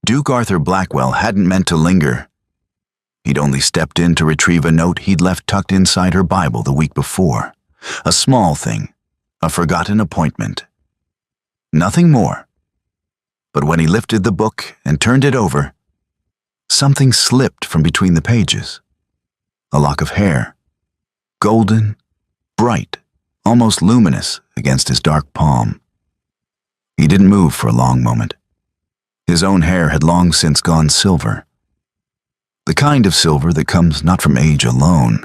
Duke Arthur Blackwell hadn't meant to linger. He'd only stepped in to retrieve a note he'd left tucked inside her Bible the week before. A small thing, a forgotten appointment. Nothing more. But when he lifted the book and turned it over, something slipped from between the pages. A lock of hair, golden, bright, almost luminous against his dark palm. He didn't move for a long moment. His own hair had long since gone silver. The kind of silver that comes not from age alone,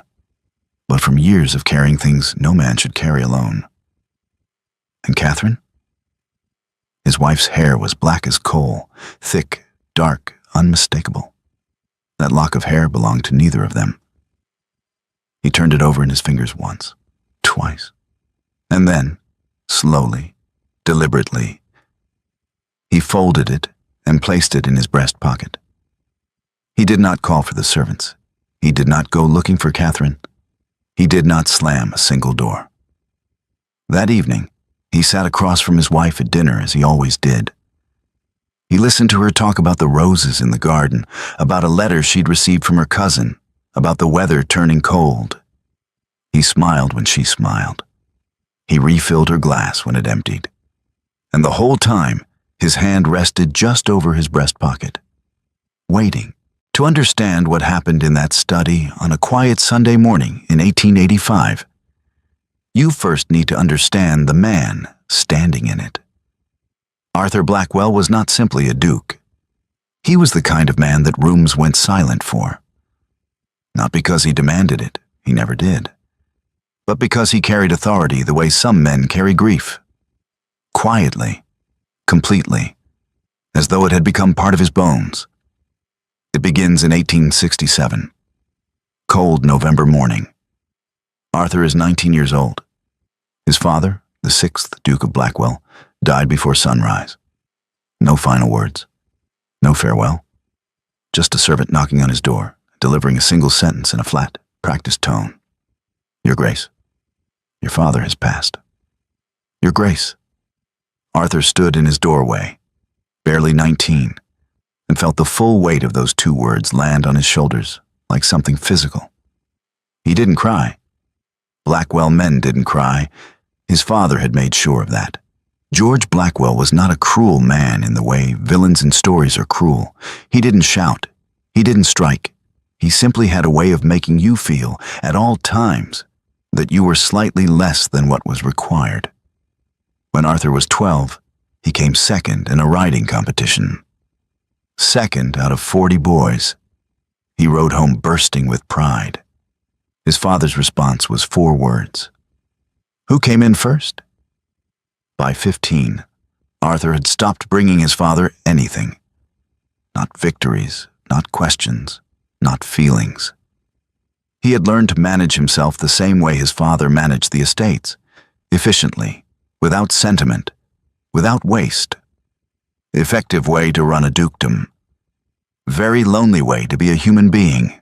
but from years of carrying things no man should carry alone. And Catherine? His wife's hair was black as coal, thick, dark, unmistakable. That lock of hair belonged to neither of them. He turned it over in his fingers once, twice, and then, slowly, deliberately, he folded it and placed it in his breast pocket. He did not call for the servants. He did not go looking for Catherine. He did not slam a single door. That evening, he sat across from his wife at dinner as he always did. He listened to her talk about the roses in the garden, about a letter she'd received from her cousin, about the weather turning cold. He smiled when she smiled. He refilled her glass when it emptied. And the whole time, his hand rested just over his breast pocket, waiting. To understand what happened in that study on a quiet Sunday morning in 1885, you first need to understand the man standing in it. Arthur Blackwell was not simply a duke. He was the kind of man that rooms went silent for. Not because he demanded it, he never did, but because he carried authority the way some men carry grief. Quietly, completely, as though it had become part of his bones. It begins in 1867. Cold November morning. Arthur is 19 years old. His father, the 6th Duke of Blackwell, died before sunrise. No final words. No farewell. Just a servant knocking on his door, delivering a single sentence in a flat, practiced tone. Your Grace, your father has passed. Your Grace. Arthur stood in his doorway, barely 19, and felt the full weight of those 2 words land on his shoulders like something physical. He didn't cry. Blackwell men didn't cry. His father had made sure of that. George Blackwell was not a cruel man in the way villains in stories are cruel. He didn't shout. He didn't strike. He simply had a way of making you feel, at all times, that you were slightly less than what was required. When Arthur was 12, he came second in a riding competition. Second out of 40 boys. He rode home bursting with pride. His father's response was 4 words. Who came in first? By 15, Arthur had stopped bringing his father anything. Not victories, not questions, not feelings. He had learned to manage himself the same way his father managed the estates, efficiently, without sentiment, without waste. Effective way to run a dukedom. Very lonely way to be a human being.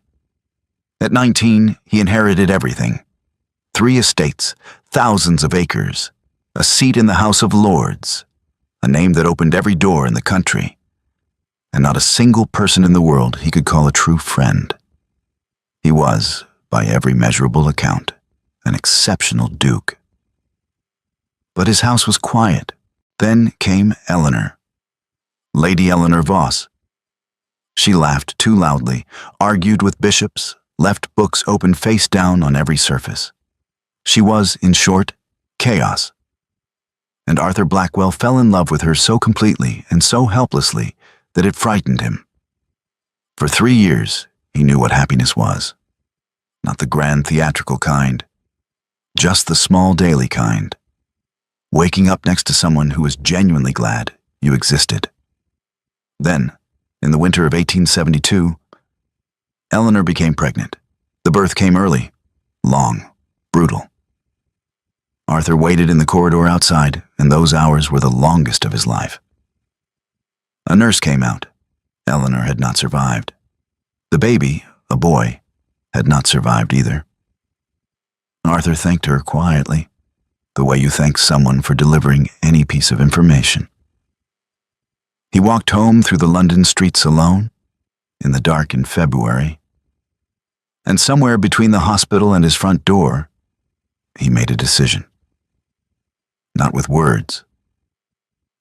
At 19, he inherited everything. 3 estates, thousands of acres, a seat in the House of Lords, a name that opened every door in the country, and not a single person in the world he could call a true friend. He was, by every measurable account, an exceptional duke. But his house was quiet. Then came Eleanor. Lady Eleanor Voss. She laughed too loudly, argued with bishops, left books open face down on every surface. She was, in short, chaos. And Arthur Blackwell fell in love with her so completely and so helplessly that it frightened him. For 3 years, he knew what happiness was. Not the grand theatrical kind, just the small daily kind. Waking up next to someone who was genuinely glad you existed. Then, in the winter of 1872, Eleanor became pregnant. The birth came early, long, brutal. Arthur waited in the corridor outside, and those hours were the longest of his life. A nurse came out. Eleanor had not survived. The baby, a boy, had not survived either. Arthur thanked her quietly, the way you thank someone for delivering any piece of information. He walked home through the London streets alone, in the dark in February, and somewhere between the hospital and his front door, he made a decision. Not with words,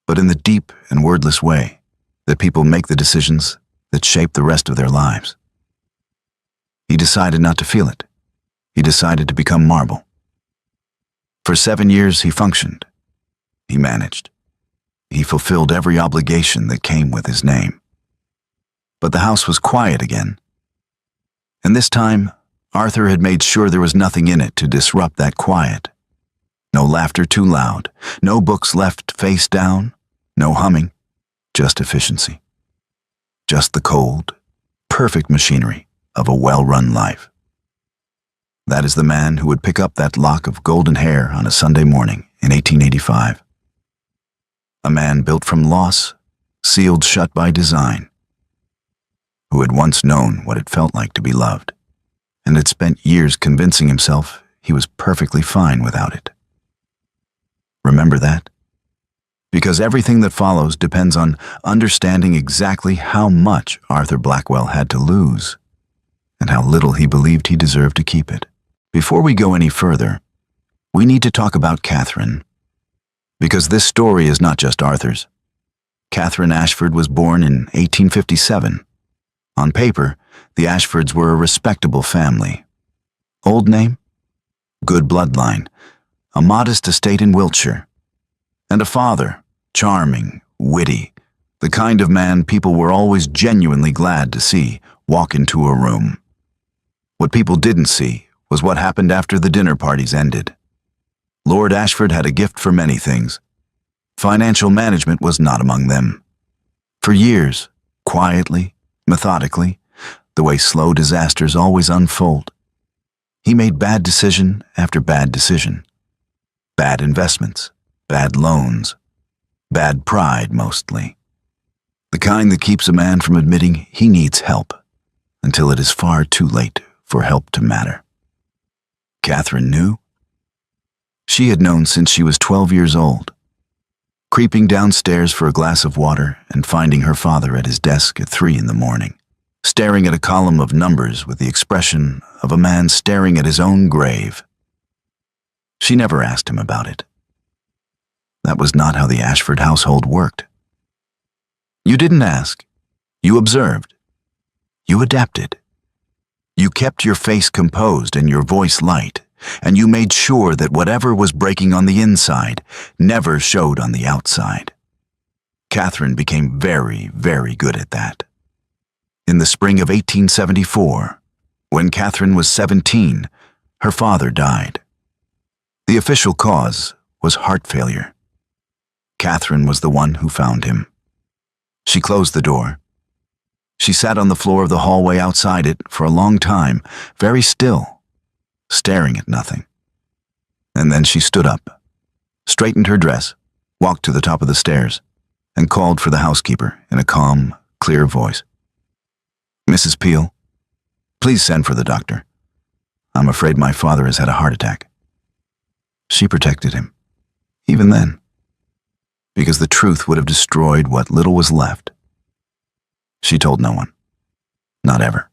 but in the deep and wordless way that people make the decisions that shape the rest of their lives. He decided not to feel it. He decided to become marble. For 7 years he functioned. He managed. He fulfilled every obligation that came with his name. But the house was quiet again. And this time, Arthur had made sure there was nothing in it to disrupt that quiet. No laughter too loud, no books left face down, no humming, just efficiency. Just the cold, perfect machinery of a well-run life. That is the man who would pick up that lock of golden hair on a Sunday morning in 1885. A man built from loss, sealed shut by design, who had once known what it felt like to be loved, and had spent years convincing himself he was perfectly fine without it. Remember that? Because everything that follows depends on understanding exactly how much Arthur Blackwell had to lose, and how little he believed he deserved to keep it. Before we go any further, we need to talk about Catherine, because this story is not just Arthur's. Catherine Ashford was born in 1857. On paper, the Ashfords were a respectable family. Old name? Good bloodline. A modest estate in Wiltshire. And a father, charming, witty, the kind of man people were always genuinely glad to see walk into a room. What people didn't see was what happened after the dinner parties ended. Lord Ashford had a gift for many things. Financial management was not among them. For years, quietly, methodically, the way slow disasters always unfold, he made bad decision after bad decision. Bad investments, bad loans, bad pride mostly. The kind that keeps a man from admitting he needs help until it is far too late for help to matter. Catherine knew. She had known since she was 12 years old, creeping downstairs for a glass of water and finding her father at his desk at 3 a.m, staring at a column of numbers with the expression of a man staring at his own grave. She never asked him about it. That was not how the Ashford household worked. You didn't ask. You observed. You adapted. You kept your face composed and your voice light, and you made sure that whatever was breaking on the inside never showed on the outside. Catherine became very, very good at that. In the spring of 1874, when Catherine was 17, her father died. The official cause was heart failure. Catherine was the one who found him. She closed the door. She sat on the floor of the hallway outside it for a long time, very still, staring at nothing. And then she stood up, straightened her dress, walked to the top of the stairs, and called for the housekeeper in a calm, clear voice. "Mrs. Peel, please send for the doctor. I'm afraid my father has had a heart attack." She protected him, even then, because the truth would have destroyed what little was left. She told no one. Not ever.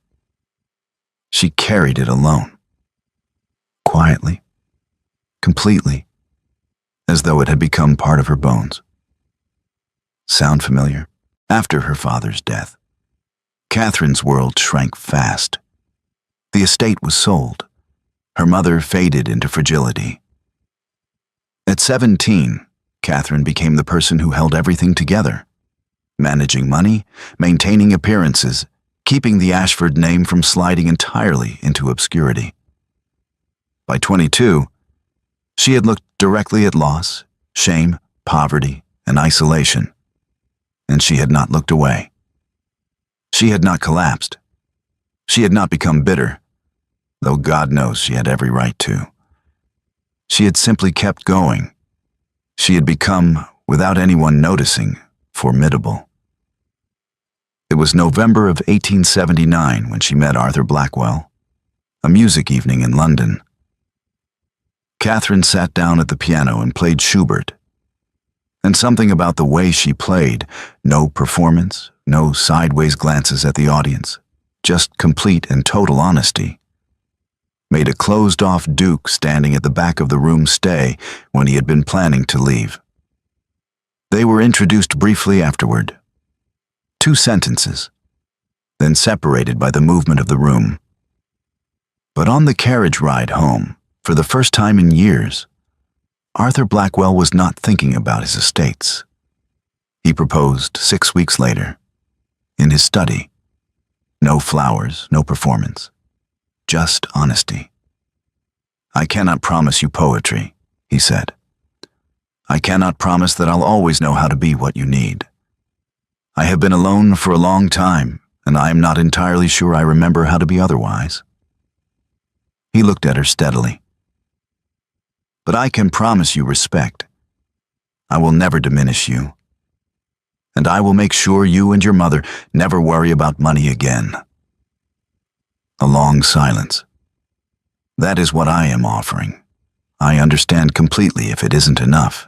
She carried it alone. Quietly. Completely. As though it had become part of her bones. Sound familiar? After her father's death, Catherine's world shrank fast. The estate was sold. Her mother faded into fragility. At 17, Catherine became the person who held everything together. Managing money, maintaining appearances, keeping the Ashford name from sliding entirely into obscurity. By 22, she had looked directly at loss, shame, poverty, and isolation, and she had not looked away. She had not collapsed. She had not become bitter, though God knows she had every right to. She had simply kept going. She had become, without anyone noticing, formidable. It was November of 1879 when she met Arthur Blackwell, a music evening in London. Catherine sat down at the piano and played Schubert. And something about the way she played, no performance, no sideways glances at the audience, just complete and total honesty, made a closed-off Duke standing at the back of the room stay when he had been planning to leave. They were introduced briefly afterward. 2 sentences, then separated by the movement of the room. But on the carriage ride home, for the first time in years, Arthur Blackwell was not thinking about his estates. He proposed 6 weeks later, in his study. No flowers, no performance, just honesty. "I cannot promise you poetry," he said. "I cannot promise that I'll always know how to be what you need. I have been alone for a long time, and I am not entirely sure I remember how to be otherwise." He looked at her steadily. "But I can promise you respect. I will never diminish you. And I will make sure you and your mother never worry about money again." A long silence. "That is what I am offering. I understand completely if it isn't enough."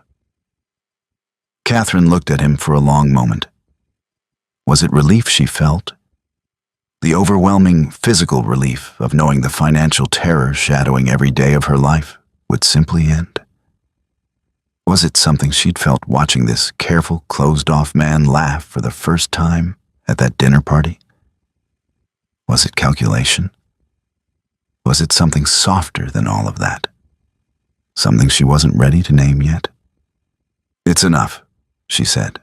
Catherine looked at him for a long moment. Was it relief she felt? The overwhelming physical relief of knowing the financial terror shadowing every day of her life would simply end? Was it something she'd felt watching this careful, closed-off man laugh for the first time at that dinner party? Was it calculation? Was it something softer than all of that? Something she wasn't ready to name yet? "It's enough," she said.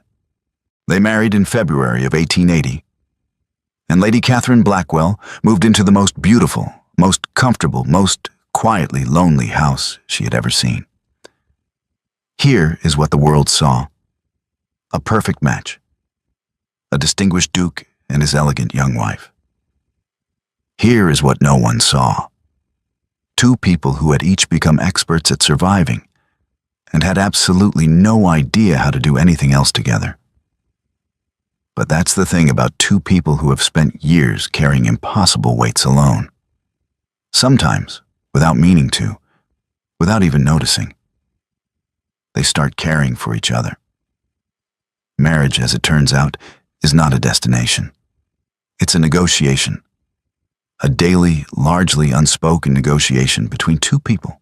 They married in February of 1880, and Lady Catherine Blackwell moved into the most beautiful, most comfortable, most quietly lonely house she had ever seen. Here is what the world saw. A perfect match. A distinguished duke and his elegant young wife. Here is what no one saw. 2 people who had each become experts at surviving and had absolutely no idea how to do anything else together. But that's the thing about 2 people who have spent years carrying impossible weights alone. Sometimes, without meaning to, without even noticing, they start caring for each other. Marriage, as it turns out, is not a destination. It's a negotiation. A daily, largely unspoken negotiation between 2 people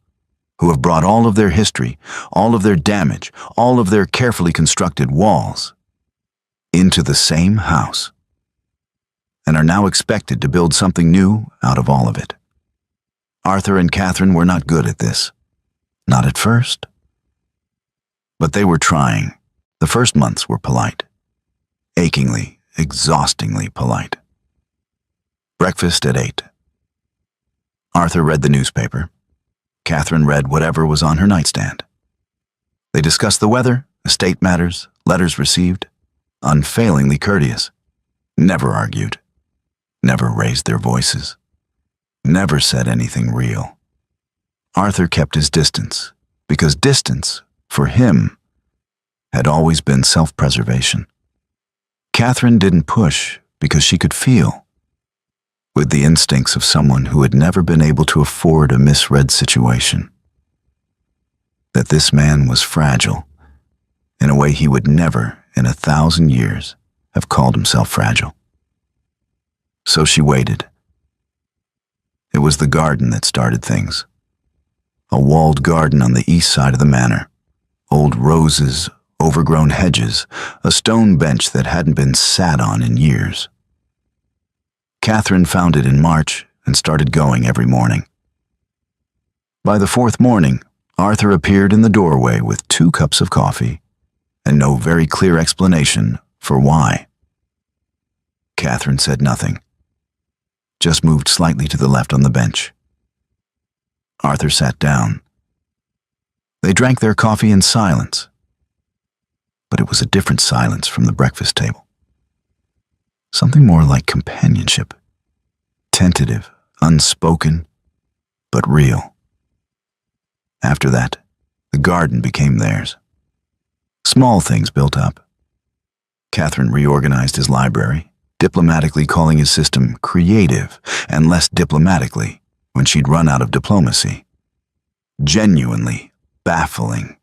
who have brought all of their history, all of their damage, all of their carefully constructed walls into the same house, and are now expected to build something new out of all of it. Arthur and Catherine were not good at this. Not at first. But they were trying. The first months were polite. Achingly, exhaustingly polite. Breakfast at 8. Arthur read the newspaper. Catherine read whatever was on her nightstand. They discussed the weather, estate matters, letters received, unfailingly courteous, never argued, never raised their voices, never said anything real. Arthur kept his distance, because distance, for him, had always been self-preservation. Catherine didn't push because she could feel, with the instincts of someone who had never been able to afford a misread situation, that this man was fragile in a way he would never, in 1,000 years, have called himself fragile. So she waited. It was the garden that started things. A walled garden on the east side of the manor. Old roses, overgrown hedges, a stone bench that hadn't been sat on in years. Catherine found it in March and started going every morning. By the 4th morning, Arthur appeared in the doorway with 2 cups of coffee and no very clear explanation for why. Catherine said nothing, just moved slightly to the left on the bench. Arthur sat down. They drank their coffee in silence, but it was a different silence from the breakfast table. Something more like companionship, tentative, unspoken, but real. After that, the garden became theirs. Small things built up. Catherine reorganized his library, diplomatically calling his system creative, and less diplomatically when she'd run out of diplomacy. Genuinely baffling.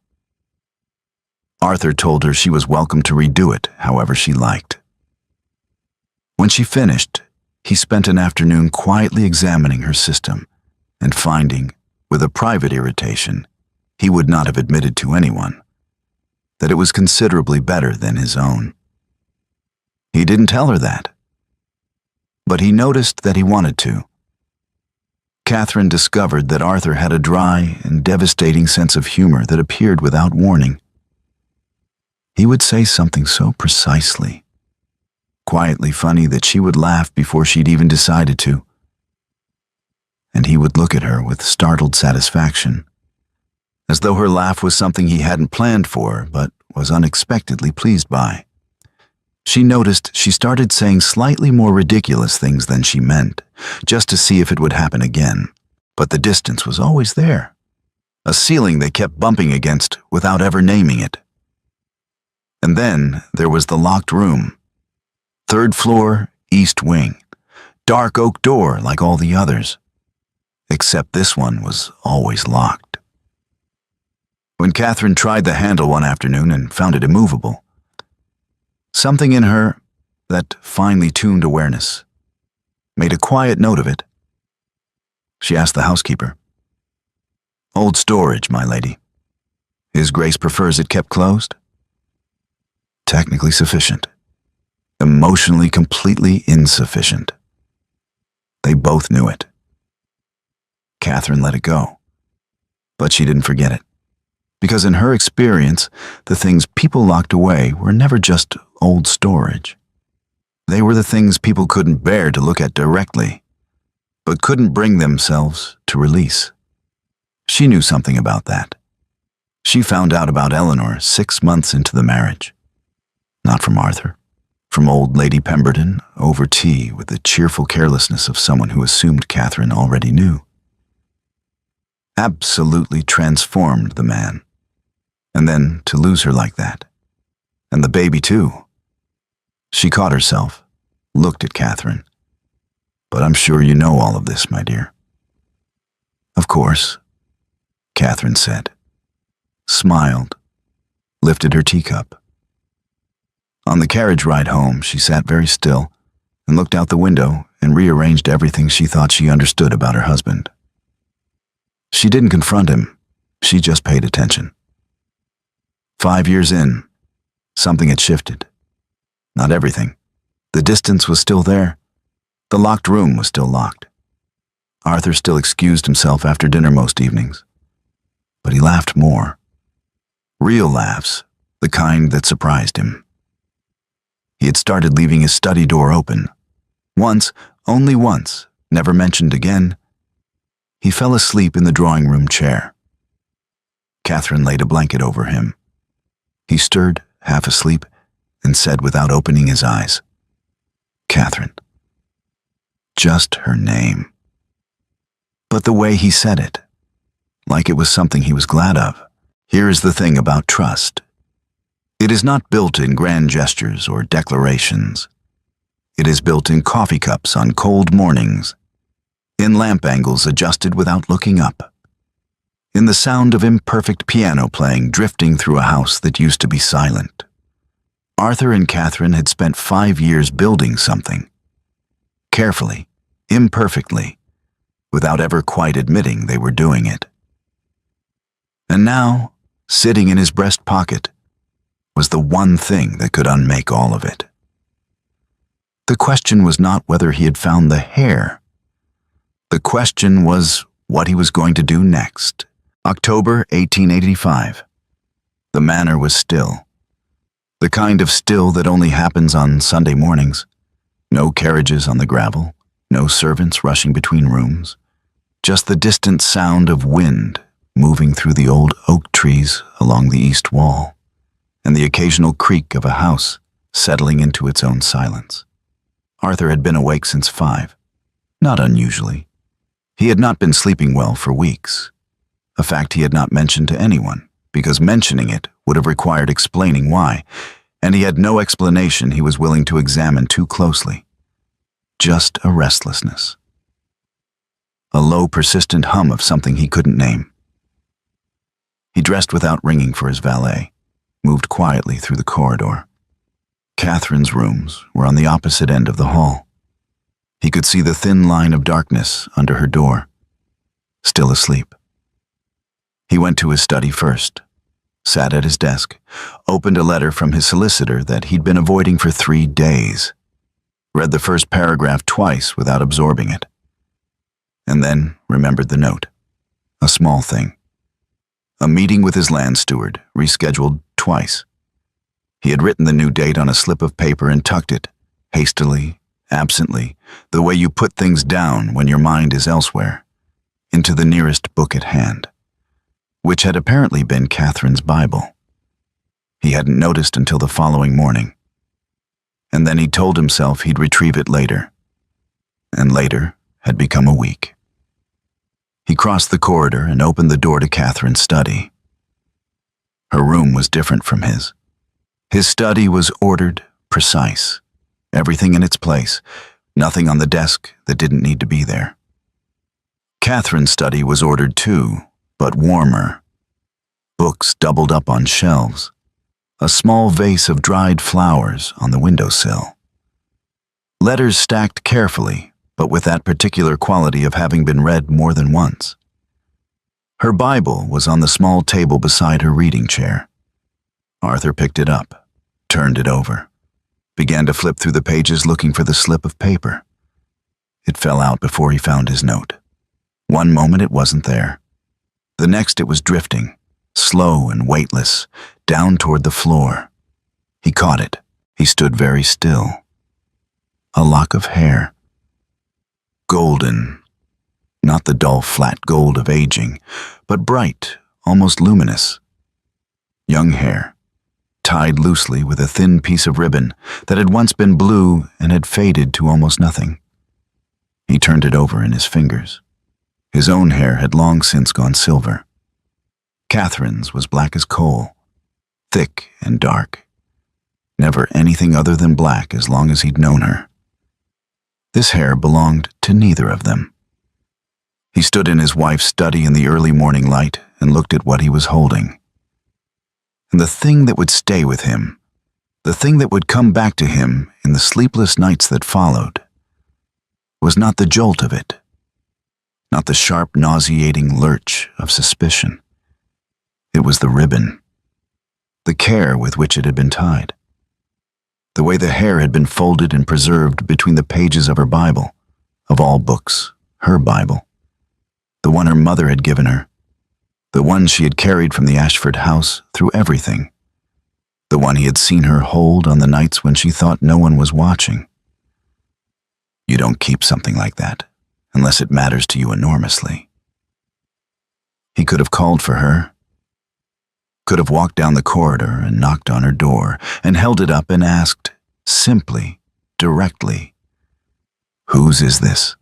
Arthur told her she was welcome to redo it however she liked. When she finished, he spent an afternoon quietly examining her system and finding, with a private irritation he would not have admitted to anyone, that it was considerably better than his own. He didn't tell her that, but he noticed that he wanted to. Catherine discovered that Arthur had a dry and devastating sense of humor that appeared without warning. He would say something so precisely, quietly funny that she would laugh before she'd even decided to. And he would look at her with startled satisfaction, as though her laugh was something he hadn't planned for but was unexpectedly pleased by. She noticed she started saying slightly more ridiculous things than she meant, just to see if it would happen again. But the distance was always there, a ceiling they kept bumping against without ever naming it. And then there was the locked room. 3rd floor, east wing. Dark oak door like all the others, except this one was always locked. When Catherine tried the handle one afternoon and found it immovable, something in her, that finely tuned awareness, made a quiet note of it. She asked the housekeeper, "Old storage, my lady. His Grace prefers it kept closed?" Technically sufficient. Emotionally completely insufficient. They both knew it. Catherine let it go, but she didn't forget it, because in her experience, the things people locked away were never just old storage. They were the things people couldn't bear to look at directly, but couldn't bring themselves to release. She knew something about that. She found out about Eleanor 6 months into the marriage. Not from Arthur, from old Lady Pemberton over tea with the cheerful carelessness of someone who assumed Catherine already knew. Absolutely transformed the man. And then to lose her like that. And the baby too. She caught herself, looked at Catherine. "But I'm sure you know all of this, my dear." "Of course," Catherine said, smiled, lifted her teacup. On the carriage ride home, she sat very still and looked out the window and rearranged everything she thought she understood about her husband. She didn't confront him, she just paid attention. 5 years in, something had shifted. Not everything. The distance was still there. The locked room was still locked. Arthur still excused himself after dinner most evenings. But he laughed more. Real laughs, the kind that surprised him. He had started leaving his study door open. Once, only once, never mentioned again, he fell asleep in the drawing room chair. Catherine laid a blanket over him. He stirred, half asleep, and said without opening his eyes, "Catherine." Just her name. But the way he said it, like it was something he was glad of. Here is the thing about trust. It is not built in grand gestures or declarations. It is built in coffee cups on cold mornings, in lamp angles adjusted without looking up, in the sound of imperfect piano playing drifting through a house that used to be silent. Arthur and Catherine had spent 5 years building something. Carefully, imperfectly, without ever quite admitting they were doing it. And now, sitting in his breast pocket, was the one thing that could unmake all of it. The question was not whether he had found the hair. The question was what he was going to do next. October 1885. The manor was still. The kind of still that only happens on Sunday mornings. No carriages on the gravel, no servants rushing between rooms, just the distant sound of wind moving through the old oak trees along the east wall, and the occasional creak of a house settling into its own silence. Arthur had been awake since 5, not unusually. He had not been sleeping well for weeks, a fact he had not mentioned to anyone, because mentioning it would have required explaining why, and he had no explanation he was willing to examine too closely. Just a restlessness. A low, persistent hum of something he couldn't name. He dressed without ringing for his valet. moved quietly through the corridor. Catherine's rooms were on the opposite end of the hall. He could see the thin line of darkness under her door, still asleep. He went to his study first, sat at his desk, opened a letter from his solicitor that he'd been avoiding for 3 days, read the first paragraph twice without absorbing it, and then remembered the note. A small thing. A meeting with his land steward, rescheduled twice. He had written the new date on a slip of paper and tucked it, hastily, absently, the way you put things down when your mind is elsewhere, into the nearest book at hand, which had apparently been Catherine's Bible. He hadn't noticed until the following morning. And then he told himself he'd retrieve it later. And later had become a week. He crossed the corridor and opened the door to Catherine's study. Her room was different from his. His study was ordered, precise, everything in its place, nothing on the desk that didn't need to be there. Catherine's study was ordered too, but warmer. Books doubled up on shelves. A small vase of dried flowers on the windowsill. Letters stacked carefully, but with that particular quality of having been read more than once. Her Bible was on the small table beside her reading chair. Arthur picked it up, turned it over, began to flip through the pages looking for the slip of paper. It fell out before he found his note. One moment it wasn't there. The next it was drifting, slow and weightless, down toward the floor. He caught it. He stood very still. A lock of hair. Golden. Not the dull flat gold of aging, but bright, almost luminous. Young hair, tied loosely with a thin piece of ribbon that had once been blue and had faded to almost nothing. He turned it over in his fingers. His own hair had long since gone silver. Catherine's was black as coal, thick and dark. Never anything other than black as long as he'd known her. This hair belonged to neither of them. He stood in his wife's study in the early morning light and looked at what he was holding. And the thing that would stay with him, the thing that would come back to him in the sleepless nights that followed, was not the jolt of it, not the sharp, nauseating lurch of suspicion. It was the ribbon, the care with which it had been tied, the way the hair had been folded and preserved between the pages of her Bible, of all books, her Bible, the one her mother had given her, the one she had carried from the Ashford house through everything, the one he had seen her hold on the nights when she thought no one was watching. You don't keep something like that unless it matters to you enormously. He could have called for her, could have walked down the corridor and knocked on her door and held it up and asked, simply, directly, "Whose is this?"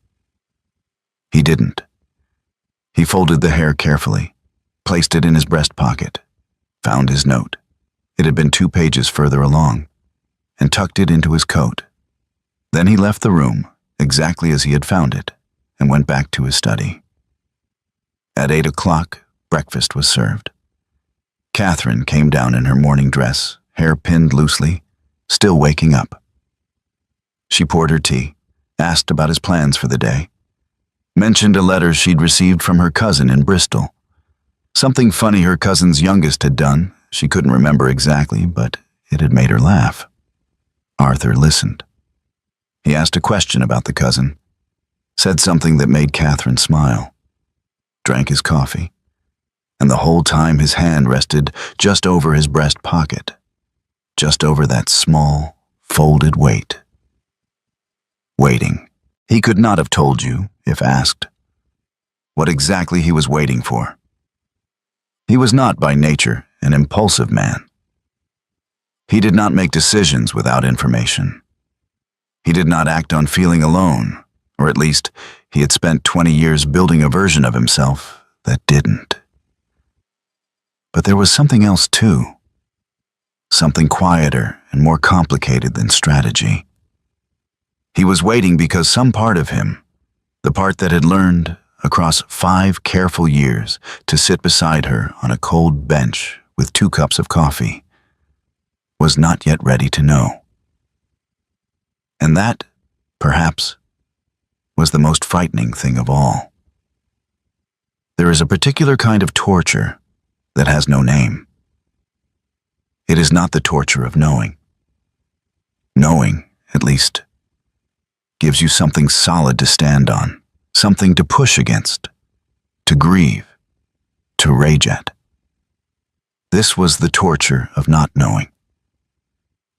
He didn't. He folded the hair carefully, placed it in his breast pocket, found his note. It had been 2 pages further along, and tucked it into his coat. Then he left the room, exactly as he had found it, and went back to his study. At 8 o'clock, breakfast was served. Catherine came down in her morning dress, hair pinned loosely, still waking up. She poured her tea, asked about his plans for the day, mentioned a letter she'd received from her cousin in Bristol. Something funny her cousin's youngest had done. She couldn't remember exactly, but it had made her laugh. Arthur listened. He asked a question about the cousin, said something that made Catherine smile, drank his coffee, and the whole time his hand rested just over his breast pocket, just over that small, folded weight. Waiting. He could not have told you, if asked, what exactly he was waiting for. He was not by nature an impulsive man. He did not make decisions without information. He did not act on feeling alone, or at least he had spent 20 years building a version of himself that didn't. But there was something else too, something quieter and more complicated than strategy. He was waiting because some part of him, the part that had learned across 5 careful years to sit beside her on a cold bench with 2 cups of coffee, was not yet ready to know. And that, perhaps, was the most frightening thing of all. There is a particular kind of torture that has no name. It is not the torture of knowing. Knowing, at least, gives you something solid to stand on, something to push against, to grieve, to rage at. This was the torture of not knowing,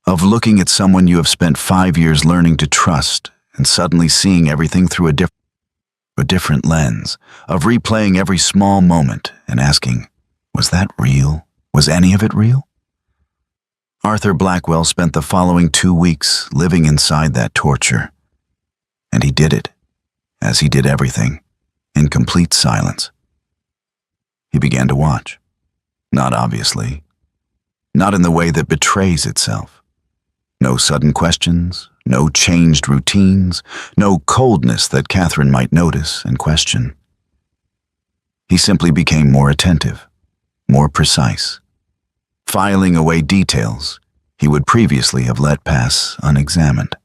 of looking at someone you have spent 5 years learning to trust and suddenly seeing everything through a different lens, of replaying every small moment and asking, was that real? Was any of it real? Arthur Blackwell spent the following 2 weeks living inside that torture, and he did it, as he did everything, in complete silence. He began to watch. Not obviously. Not in the way that betrays itself. No sudden questions, no changed routines, no coldness that Catherine might notice and question. He simply became more attentive, more precise, filing away details he would previously have let pass unexamined.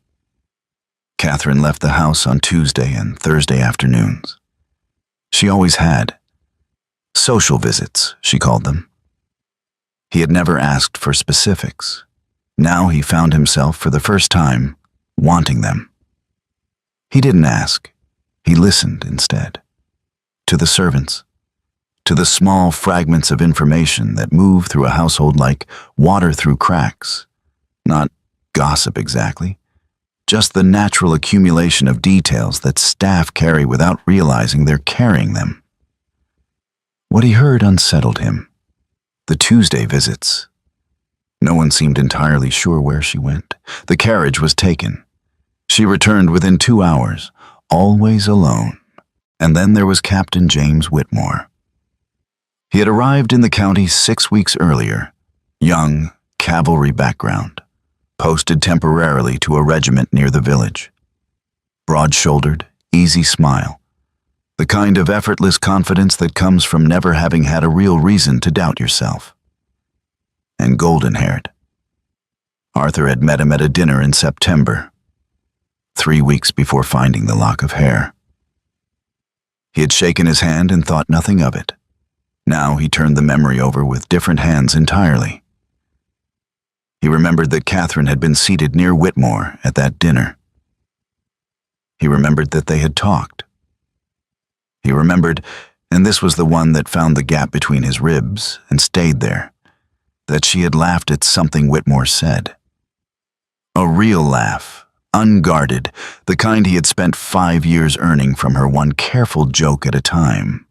Catherine left the house on Tuesday and Thursday afternoons. She always had. Social visits, she called them. He had never asked for specifics. Now he found himself, for the first time, wanting them. He didn't ask. He listened instead. To the servants. To the small fragments of information that move through a household like water through cracks. Not gossip exactly. Just the natural accumulation of details that staff carry without realizing they're carrying them. What he heard unsettled him. The Tuesday visits. No one seemed entirely sure where she went. The carriage was taken. She returned within 2 hours, always alone. And then there was Captain James Whitmore. He had arrived in the county 6 weeks earlier, young, cavalry background, posted temporarily to a regiment near the village. Broad-shouldered, easy smile. The kind of effortless confidence that comes from never having had a real reason to doubt yourself. And golden-haired. Arthur had met him at a dinner in September, 3 weeks before finding the lock of hair. He had shaken his hand and thought nothing of it. Now he turned the memory over with different hands entirely. He remembered that Catherine had been seated near Whitmore at that dinner. He remembered that they had talked. He remembered, and this was the one that found the gap between his ribs and stayed there, that she had laughed at something Whitmore said. A real laugh, unguarded, the kind he had spent 5 years earning from her one careful joke at a time.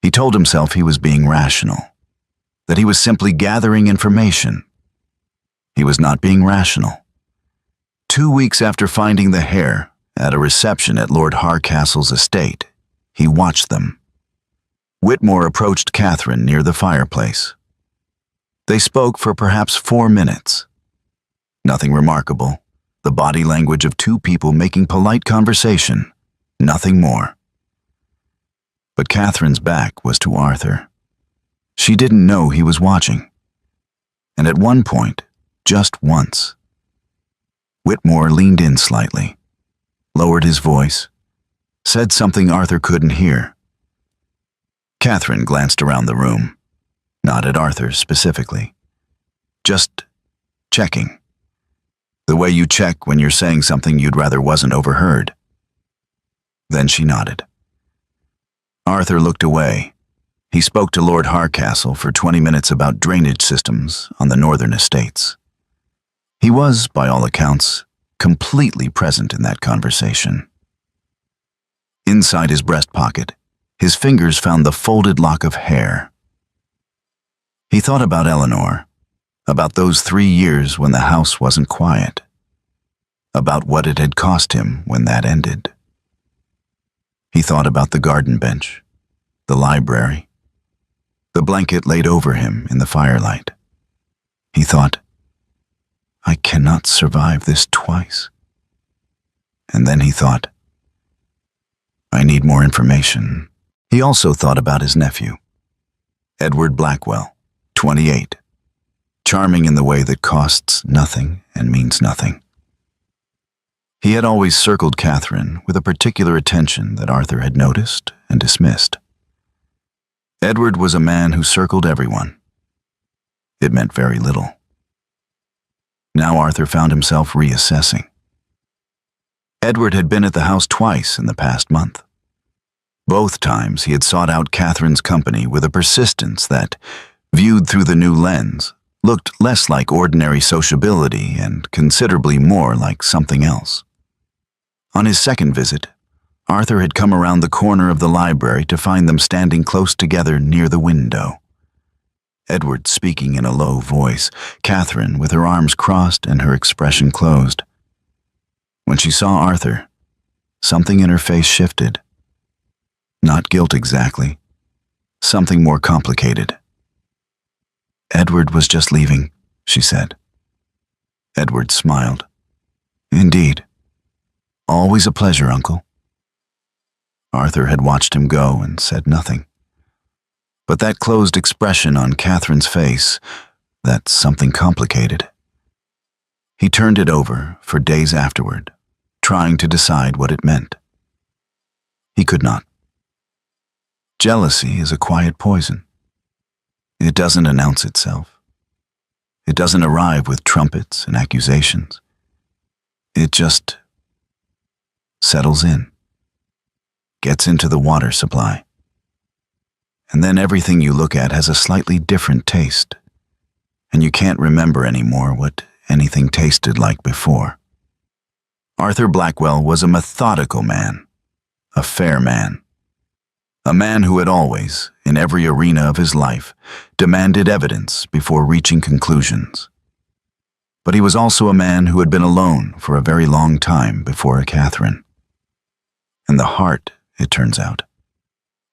He told himself he was being rational, that he was simply gathering information. He was not being rational. 2 weeks after finding the hair at a reception at Lord Harcastle's estate, he watched them. Whitmore approached Catherine near the fireplace. They spoke for perhaps 4 minutes. Nothing remarkable, the body language of 2 people making polite conversation, nothing more. But Catherine's back was to Arthur. She didn't know he was watching. And at one point, just once, Whitmore leaned in slightly, lowered his voice, said something Arthur couldn't hear. Catherine glanced around the room, not at Arthur specifically, just checking. The way you check when you're saying something you'd rather wasn't overheard. Then she nodded. Arthur looked away. He spoke to Lord Harcastle for 20 minutes about drainage systems on the northern estates. He was, by all accounts, completely present in that conversation. Inside his breast pocket, his fingers found the folded lock of hair. He thought about Eleanor, about those 3 years when the house wasn't quiet, about what it had cost him when that ended. He thought about the garden bench, the library, the blanket laid over him in the firelight. He thought, I cannot survive this twice. And then he thought, I need more information. He also thought about his nephew, Edward Blackwell, 28, charming in the way that costs nothing and means nothing. He had always circled Catherine with a particular attention that Arthur had noticed and dismissed. Edward was a man who circled everyone. It meant very little. Now Arthur found himself reassessing. Edward had been at the house twice in the past month. Both times he had sought out Catherine's company with a persistence that, viewed through the new lens, looked less like ordinary sociability and considerably more like something else. On his second visit, Arthur had come around the corner of the library to find them standing close together near the window. Edward speaking in a low voice, Catherine with her arms crossed and her expression closed. When she saw Arthur, something in her face shifted. Not guilt exactly, something more complicated. "Edward was just leaving," she said. Edward smiled. "Indeed. Always a pleasure, Uncle." Arthur had watched him go and said nothing. But that closed expression on Catherine's face, that something complicated. He turned it over for days afterward, trying to decide what it meant. He could not. Jealousy is a quiet poison. It doesn't announce itself. It doesn't arrive with trumpets and accusations. It just settles in, gets into the water supply. And then everything you look at has a slightly different taste, and you can't remember anymore what anything tasted like before. Arthur Blackwell was a methodical man, a fair man, a man who had always, in every arena of his life, demanded evidence before reaching conclusions. But he was also a man who had been alone for a very long time before a Catherine. And the heart, it turns out,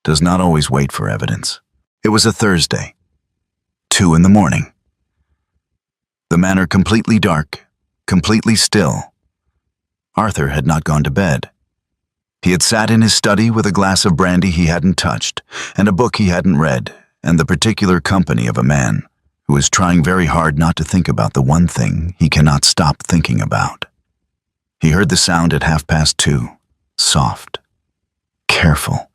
does not always wait for evidence. It was a Thursday, 2 a.m. The manor completely dark, completely still. Arthur had not gone to bed. He had sat in his study with a glass of brandy he hadn't touched, and a book he hadn't read, and the particular company of a man who is trying very hard not to think about the one thing he cannot stop thinking about. He heard the sound at 2:30, soft, careful,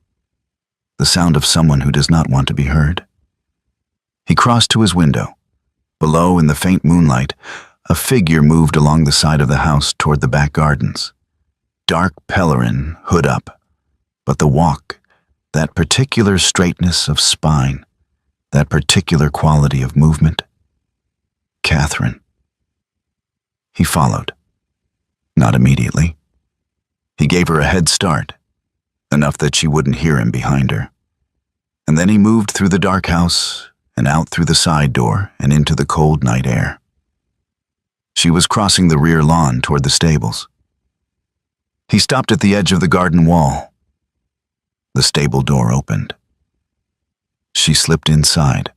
the sound of someone who does not want to be heard. He crossed to his window. Below, in the faint moonlight, a figure moved along the side of the house toward the back gardens. Dark pelerine, hood up, but the walk, that particular straightness of spine, that particular quality of movement. Catherine. He followed. Not immediately. He gave her a head start, enough that she wouldn't hear him behind her. And then he moved through the dark house and out through the side door and into the cold night air. She was crossing the rear lawn toward the stables. He stopped at the edge of the garden wall. The stable door opened. She slipped inside,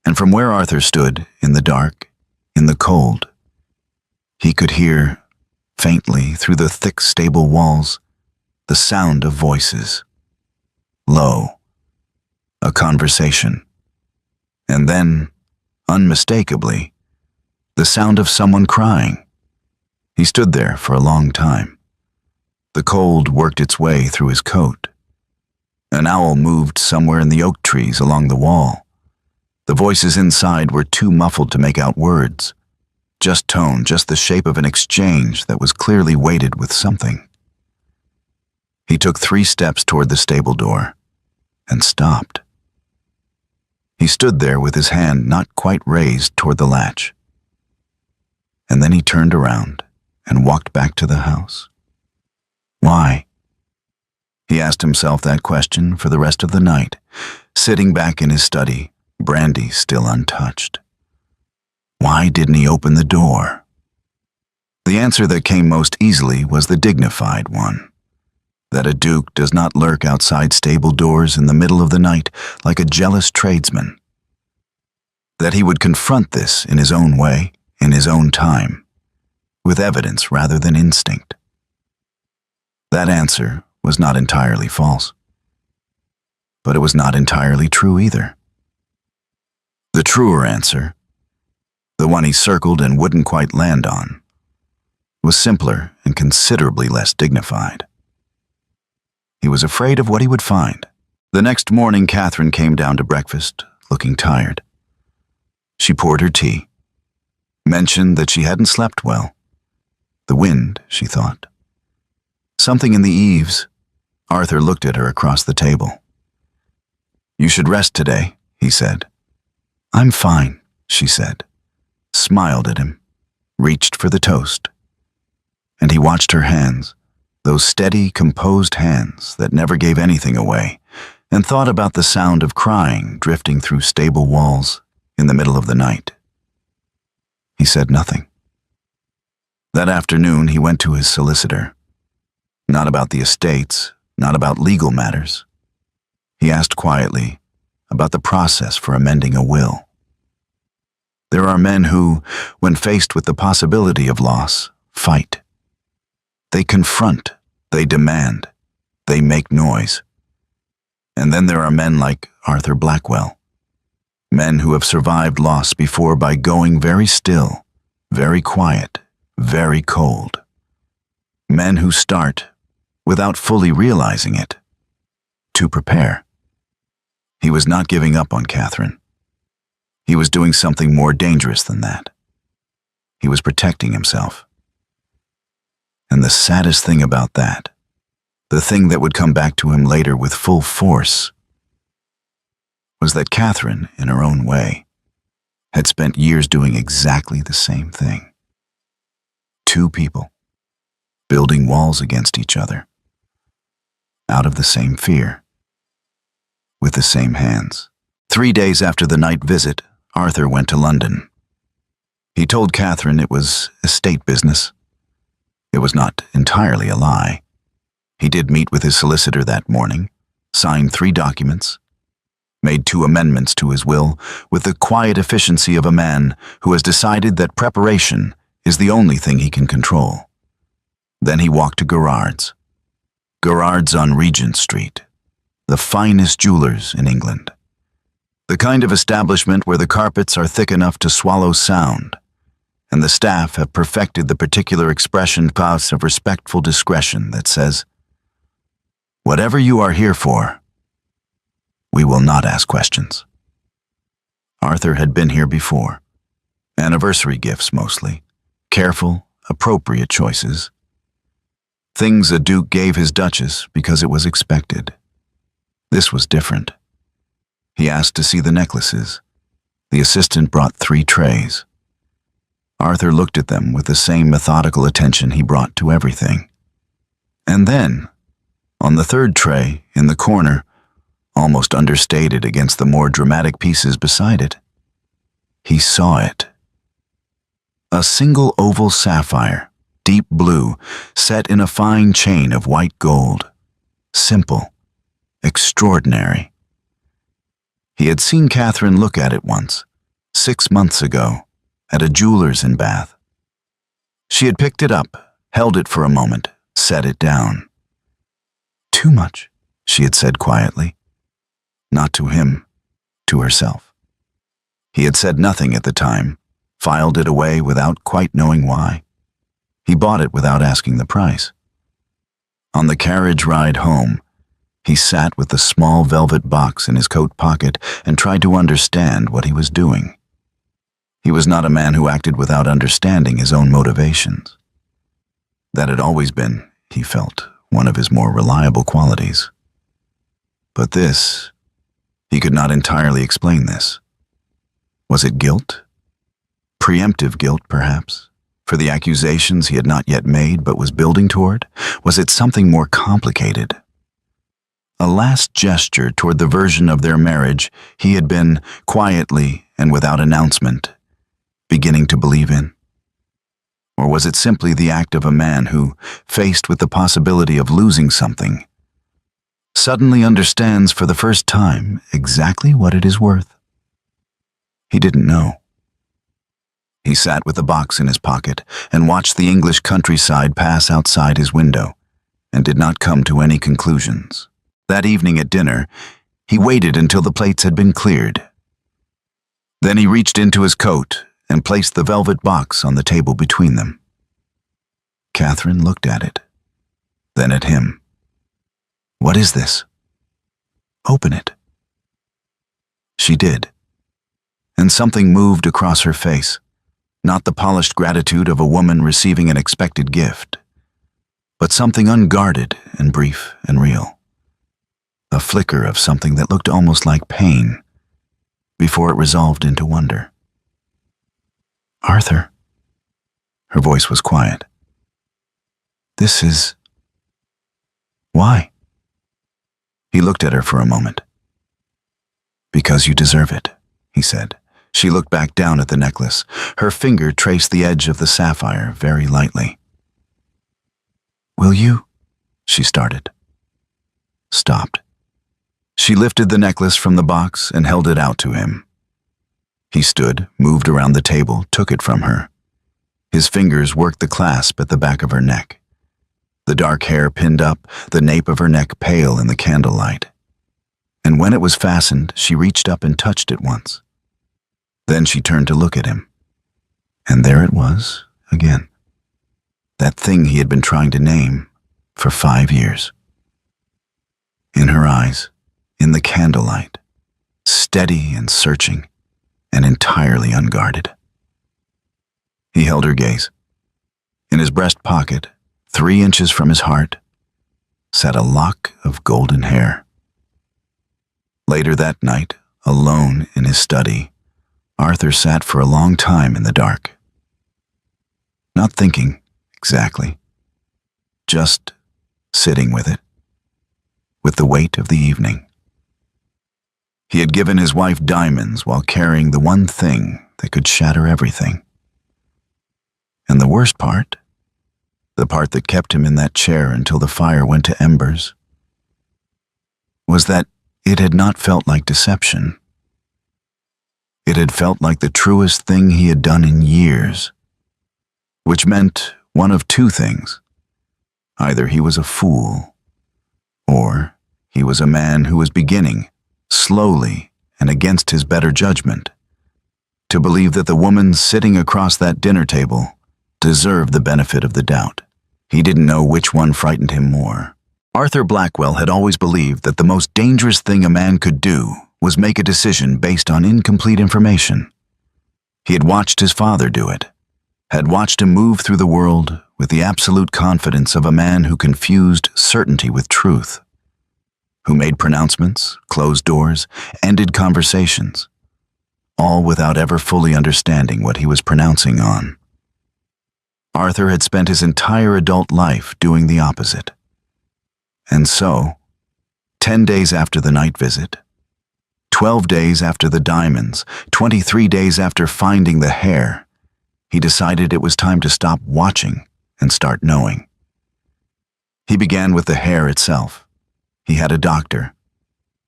and from where Arthur stood, in the dark, in the cold, he could hear, faintly through the thick stable walls, the sound of voices. Low. A conversation. And then, unmistakably, the sound of someone crying. He stood there for a long time. The cold worked its way through his coat. An owl moved somewhere in the oak trees along the wall. The voices inside were too muffled to make out words. Just tone, just the shape of an exchange that was clearly weighted with something. He took 3 steps toward the stable door and stopped. He stood there with his hand not quite raised toward the latch. And then he turned around and walked back to the house. Why? He asked himself that question for the rest of the night, sitting back in his study, brandy still untouched. Why didn't he open the door? The answer that came most easily was the dignified one, that a duke does not lurk outside stable doors in the middle of the night like a jealous tradesman. That he would confront this in his own way, in his own time, with evidence rather than instinct. That answer was not entirely false, but it was not entirely true either. The truer answer, the one he circled and wouldn't quite land on, was simpler and considerably less dignified. He was afraid of what he would find. The next morning, Catherine came down to breakfast, looking tired. She poured her tea, mentioned that she hadn't slept well. The wind, she thought. Something in the eaves. Arthur looked at her across the table. "You should rest today," he said. "I'm fine," she said, smiled at him, reached for the toast. And he watched her hands, those steady, composed hands that never gave anything away, and thought about the sound of crying drifting through stable walls in the middle of the night. He said nothing. That afternoon, he went to his solicitor. Not about the estates, not about legal matters. He asked quietly about the process for amending a will. There are men who, when faced with the possibility of loss, fight. They confront, they demand, they make noise. And then there are men like Arthur Blackwell, men who have survived loss before by going very still, very quiet, very cold. Men who start, without fully realizing it, to prepare. He was not giving up on Catherine. He was doing something more dangerous than that. He was protecting himself. And the saddest thing about that, the thing that would come back to him later with full force, was that Catherine, in her own way, had spent years doing exactly the same thing. Two people, building walls against each other, out of the same fear, with the same hands. 3 days after the night visit, Arthur went to London. He told Catherine it was estate business. It was not entirely a lie. He did meet with his solicitor that morning, signed 3 documents, made 2 amendments to his will with the quiet efficiency of a man who has decided that preparation is the only thing he can control. Then he walked to Garrard's. Garrard's on Regent Street, the finest jewelers in England. The kind of establishment where the carpets are thick enough to swallow sound, and the staff have perfected the particular expression pass of respectful discretion that says, "Whatever you are here for, we will not ask questions." Arthur had been here before. Anniversary gifts mostly. Careful, appropriate choices. Things a duke gave his duchess because it was expected. This was different. He asked to see the necklaces. The assistant brought 3 trays. Arthur looked at them with the same methodical attention he brought to everything. And then, on the 3rd tray, in the corner, almost understated against the more dramatic pieces beside it, he saw it. A single oval sapphire, deep blue, set in a fine chain of white gold. Simple, extraordinary. He had seen Catherine look at it once, 6 months ago, at a jeweler's in Bath. She had picked it up, held it for a moment, set it down. "Too much," she had said quietly. Not to him, to herself. He had said nothing at the time, filed it away without quite knowing why. He bought it without asking the price. On the carriage ride home, he sat with the small velvet box in his coat pocket and tried to understand what he was doing. He was not a man who acted without understanding his own motivations. That had always been, he felt, one of his more reliable qualities. But this, he could not entirely explain this. Was it guilt? Preemptive guilt, perhaps, for the accusations he had not yet made but was building toward? Was it something more complicated? A last gesture toward the version of their marriage he had been, quietly and without announcement, beginning to believe in? Or was it simply the act of a man who, faced with the possibility of losing something, suddenly understands for the first time exactly what it is worth? He didn't know. He sat with the box in his pocket and watched the English countryside pass outside his window, and did not come to any conclusions. That evening at dinner, he waited until the plates had been cleared. Then he reached into his coat and placed the velvet box on the table between them. Catherine looked at it, then at him. "What is this?" "Open it." She did, and something moved across her face, not the polished gratitude of a woman receiving an expected gift, but something unguarded and brief and real. A flicker of something that looked almost like pain, before it resolved into wonder. "Arthur." Her voice was quiet. "This is... why?" He looked at her for a moment. "Because you deserve it," he said. She looked back down at the necklace. Her finger traced the edge of the sapphire very lightly. "Will you?" she started. Stopped. She lifted the necklace from the box and held it out to him. He stood, moved around the table, took it from her. His fingers worked the clasp at the back of her neck. The dark hair pinned up, the nape of her neck pale in the candlelight. And when it was fastened, she reached up and touched it once. Then she turned to look at him. And there it was, again. That thing he had been trying to name for 5 years. In her eyes, in the candlelight, steady and searching, and entirely unguarded. He held her gaze. In his breast pocket, 3 inches from his heart, sat a lock of golden hair. Later that night, alone in his study, Arthur sat for a long time in the dark. Not thinking, exactly. Just sitting with it, with the weight of the evening. He had given his wife diamonds while carrying the one thing that could shatter everything. And the worst part, the part that kept him in that chair until the fire went to embers, was that it had not felt like deception. It had felt like the truest thing he had done in years, which meant one of 2 things. Either he was a fool, or he was a man who was beginning, slowly and against his better judgment, to believe that the woman sitting across that dinner table deserved the benefit of the doubt. He didn't know which one frightened him more. Arthur Blackwell had always believed that the most dangerous thing a man could do was make a decision based on incomplete information. He had watched his father do it, had watched him move through the world with the absolute confidence of a man who confused certainty with truth, who made pronouncements, closed doors, ended conversations, all without ever fully understanding what he was pronouncing on. Arthur had spent his entire adult life doing the opposite. And so, 10 days after the night visit, 12 days after the diamonds, 23 days after finding the hair, he decided it was time to stop watching and start knowing. He began with the hair itself. He had a doctor,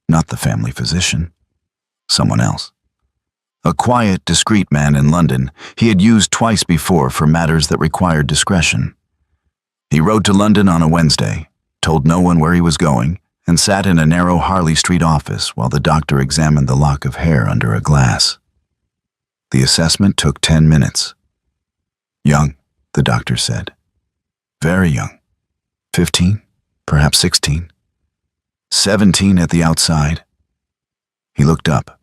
not the family physician, someone else. A quiet, discreet man in London he had used twice before for matters that required discretion. He rode to London on a Wednesday, told no one where he was going, and sat in a narrow Harley Street office while the doctor examined the lock of hair under a glass. The assessment took 10 minutes. Young, the doctor said. Very young. 15, perhaps 16. 17 at the outside. He looked up.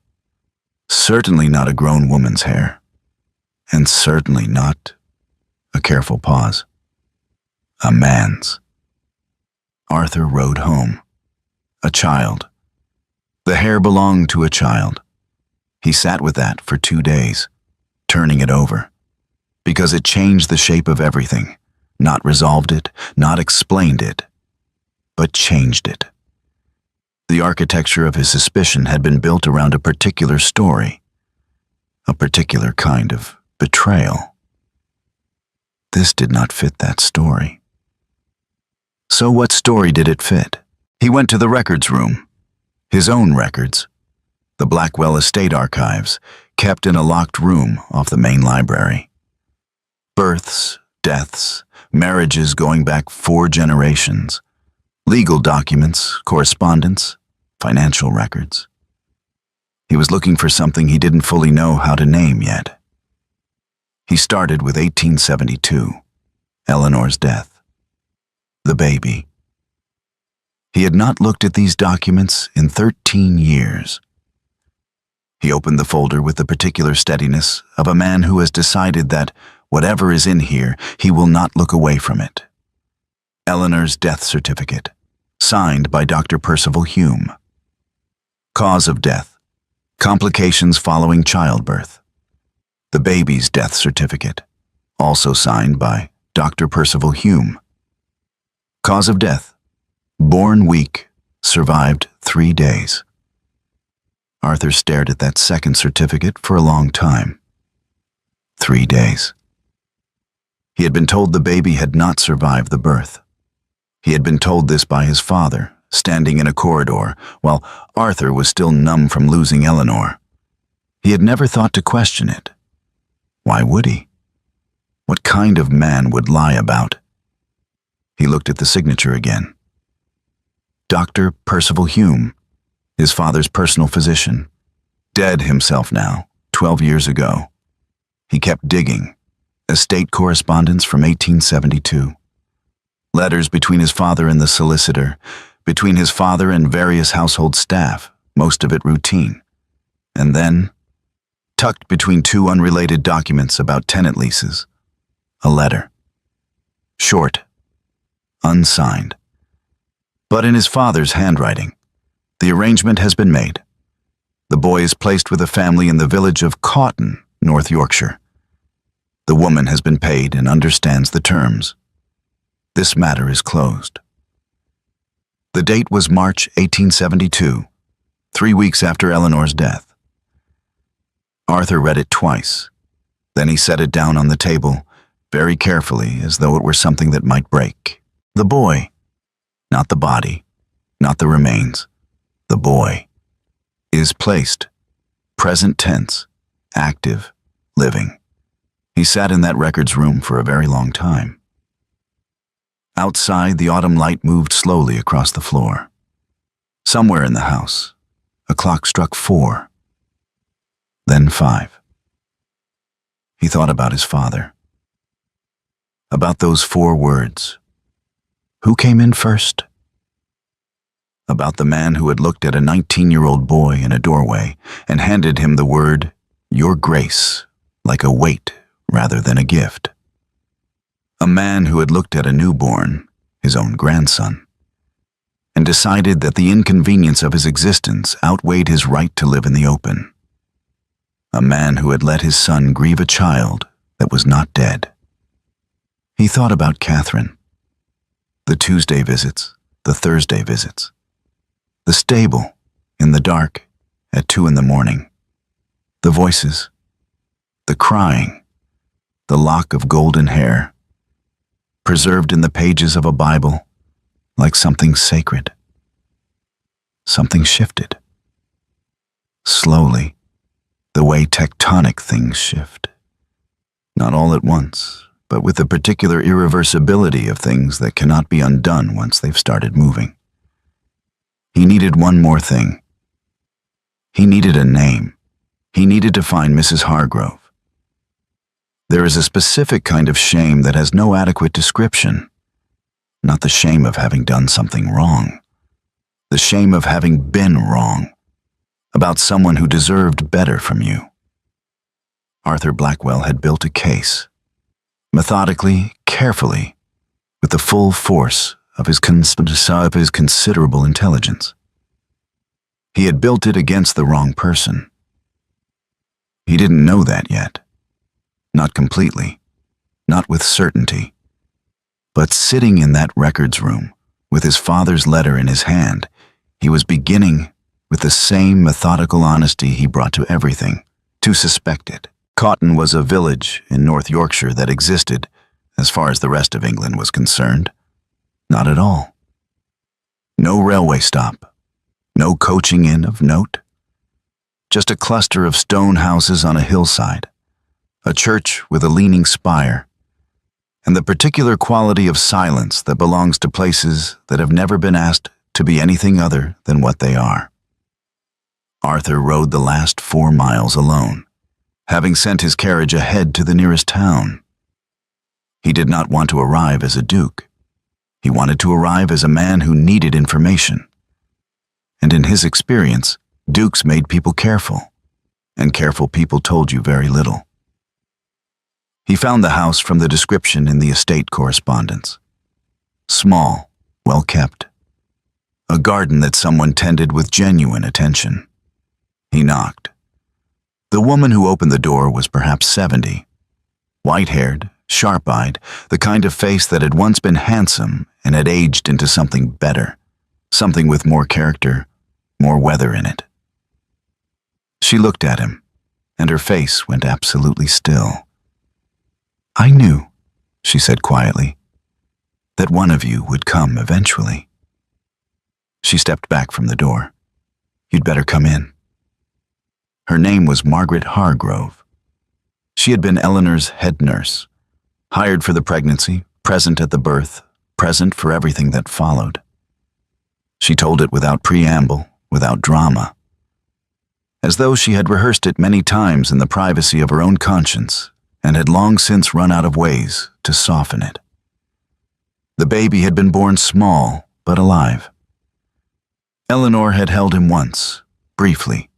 Certainly not a grown woman's hair. And certainly not, a careful pause, a man's. Arthur rode home. A child. The hair belonged to a child. He sat with that for 2 days, turning it over, because it changed the shape of everything, not resolved it, not explained it, but changed it. The architecture of his suspicion had been built around a particular story, a particular kind of betrayal. This did not fit that story. So what story did it fit? He went to the records room, his own records, the Blackwell Estate archives, kept in a locked room off the main library. Births, deaths, marriages going back 4 generations, legal documents, correspondence, financial records. He was looking for something he didn't fully know how to name yet. He started with 1872, Eleanor's death. The baby. He had not looked at these documents in 13 years. He opened the folder with the particular steadiness of a man who has decided that whatever is in here, he will not look away from it. Eleanor's death certificate, signed by Dr. Percival Hume. Cause of death, complications following childbirth. The baby's death certificate, also signed by Dr. Percival Hume. Cause of death, born weak, survived 3 days. Arthur stared at that second certificate for a long time. 3 days. He had been told the baby had not survived the birth. He had been told this by his father, standing in a corridor, while Arthur was still numb from losing Eleanor. He had never thought to question it. Why would he? What kind of man would lie about? He looked at the signature again. Dr. Percival Hume, his father's personal physician, dead himself now, 12 years ago. He kept digging. Estate correspondence from 1872. Letters between his father and the solicitor, between his father and various household staff, most of it routine. And then, tucked between 2 unrelated documents about tenant leases, a letter. Short, unsigned. But in his father's handwriting, the arrangement has been made. The boy is placed with a family in the village of Caughton, North Yorkshire. The woman has been paid and understands the terms. This matter is closed. The date was March 1872, 3 weeks after Eleanor's death. Arthur read it twice. Then he set it down on the table, very carefully, as though it were something that might break. The boy. Not the body, not the remains. The boy is placed, present tense, active, living. He sat in that records room for a very long time. Outside, the autumn light moved slowly across the floor. Somewhere in the house, a clock struck 4, then 5. He thought about his father. About those 4 words. Who came in first? About the man who had looked at a 19-year-old boy in a doorway and handed him the word, "Your Grace," like a weight rather than a gift. A man who had looked at a newborn, his own grandson, and decided that the inconvenience of his existence outweighed his right to live in the open. A man who had let his son grieve a child that was not dead. He thought about Catherine. The Tuesday visits, the Thursday visits. The stable, in the dark, at 2 in the morning. The voices. The crying. The lock of golden hair. Preserved in the pages of a Bible, like something sacred. Something shifted. Slowly, the way tectonic things shift. Not all at once, but with the particular irreversibility of things that cannot be undone once they've started moving. He needed one more thing. He needed a name. He needed to find Mrs. Hargrove. There is a specific kind of shame that has no adequate description. Not the shame of having done something wrong. The shame of having been wrong. About someone who deserved better from you. Arthur Blackwell had built a case. Methodically, carefully, with the full force of his considerable intelligence. He had built it against the wrong person. He didn't know that yet. Not completely, not with certainty. But sitting in that records room, with his father's letter in his hand, he was beginning, with the same methodical honesty he brought to everything, to suspect it. Caughton was a village in North Yorkshire that existed, as far as the rest of England was concerned. Not at all. No railway stop. No coaching inn of note. Just a cluster of stone houses on a hillside. A church with a leaning spire. And the particular quality of silence that belongs to places that have never been asked to be anything other than what they are. Arthur rode the last 4 miles alone, having sent his carriage ahead to the nearest town. He did not want to arrive as a duke. He wanted to arrive as a man who needed information. And in his experience, dukes made people careful, and careful people told you very little. He found the house from the description in the estate correspondence. Small, well kept. A garden that someone tended with genuine attention. He knocked. The woman who opened the door was perhaps 70. White-haired, sharp-eyed, the kind of face that had once been handsome and had aged into something better, something with more character, more weather in it. She looked at him, and her face went absolutely still. "I knew," she said quietly, "that one of you would come eventually." She stepped back from the door. "You'd better come in." Her name was Margaret Hargrove. She had been Eleanor's head nurse, hired for the pregnancy, present at the birth, present for everything that followed. She told it without preamble, without drama, as though she had rehearsed it many times in the privacy of her own conscience and had long since run out of ways to soften it. The baby had been born small but alive. Eleanor had held him once, briefly,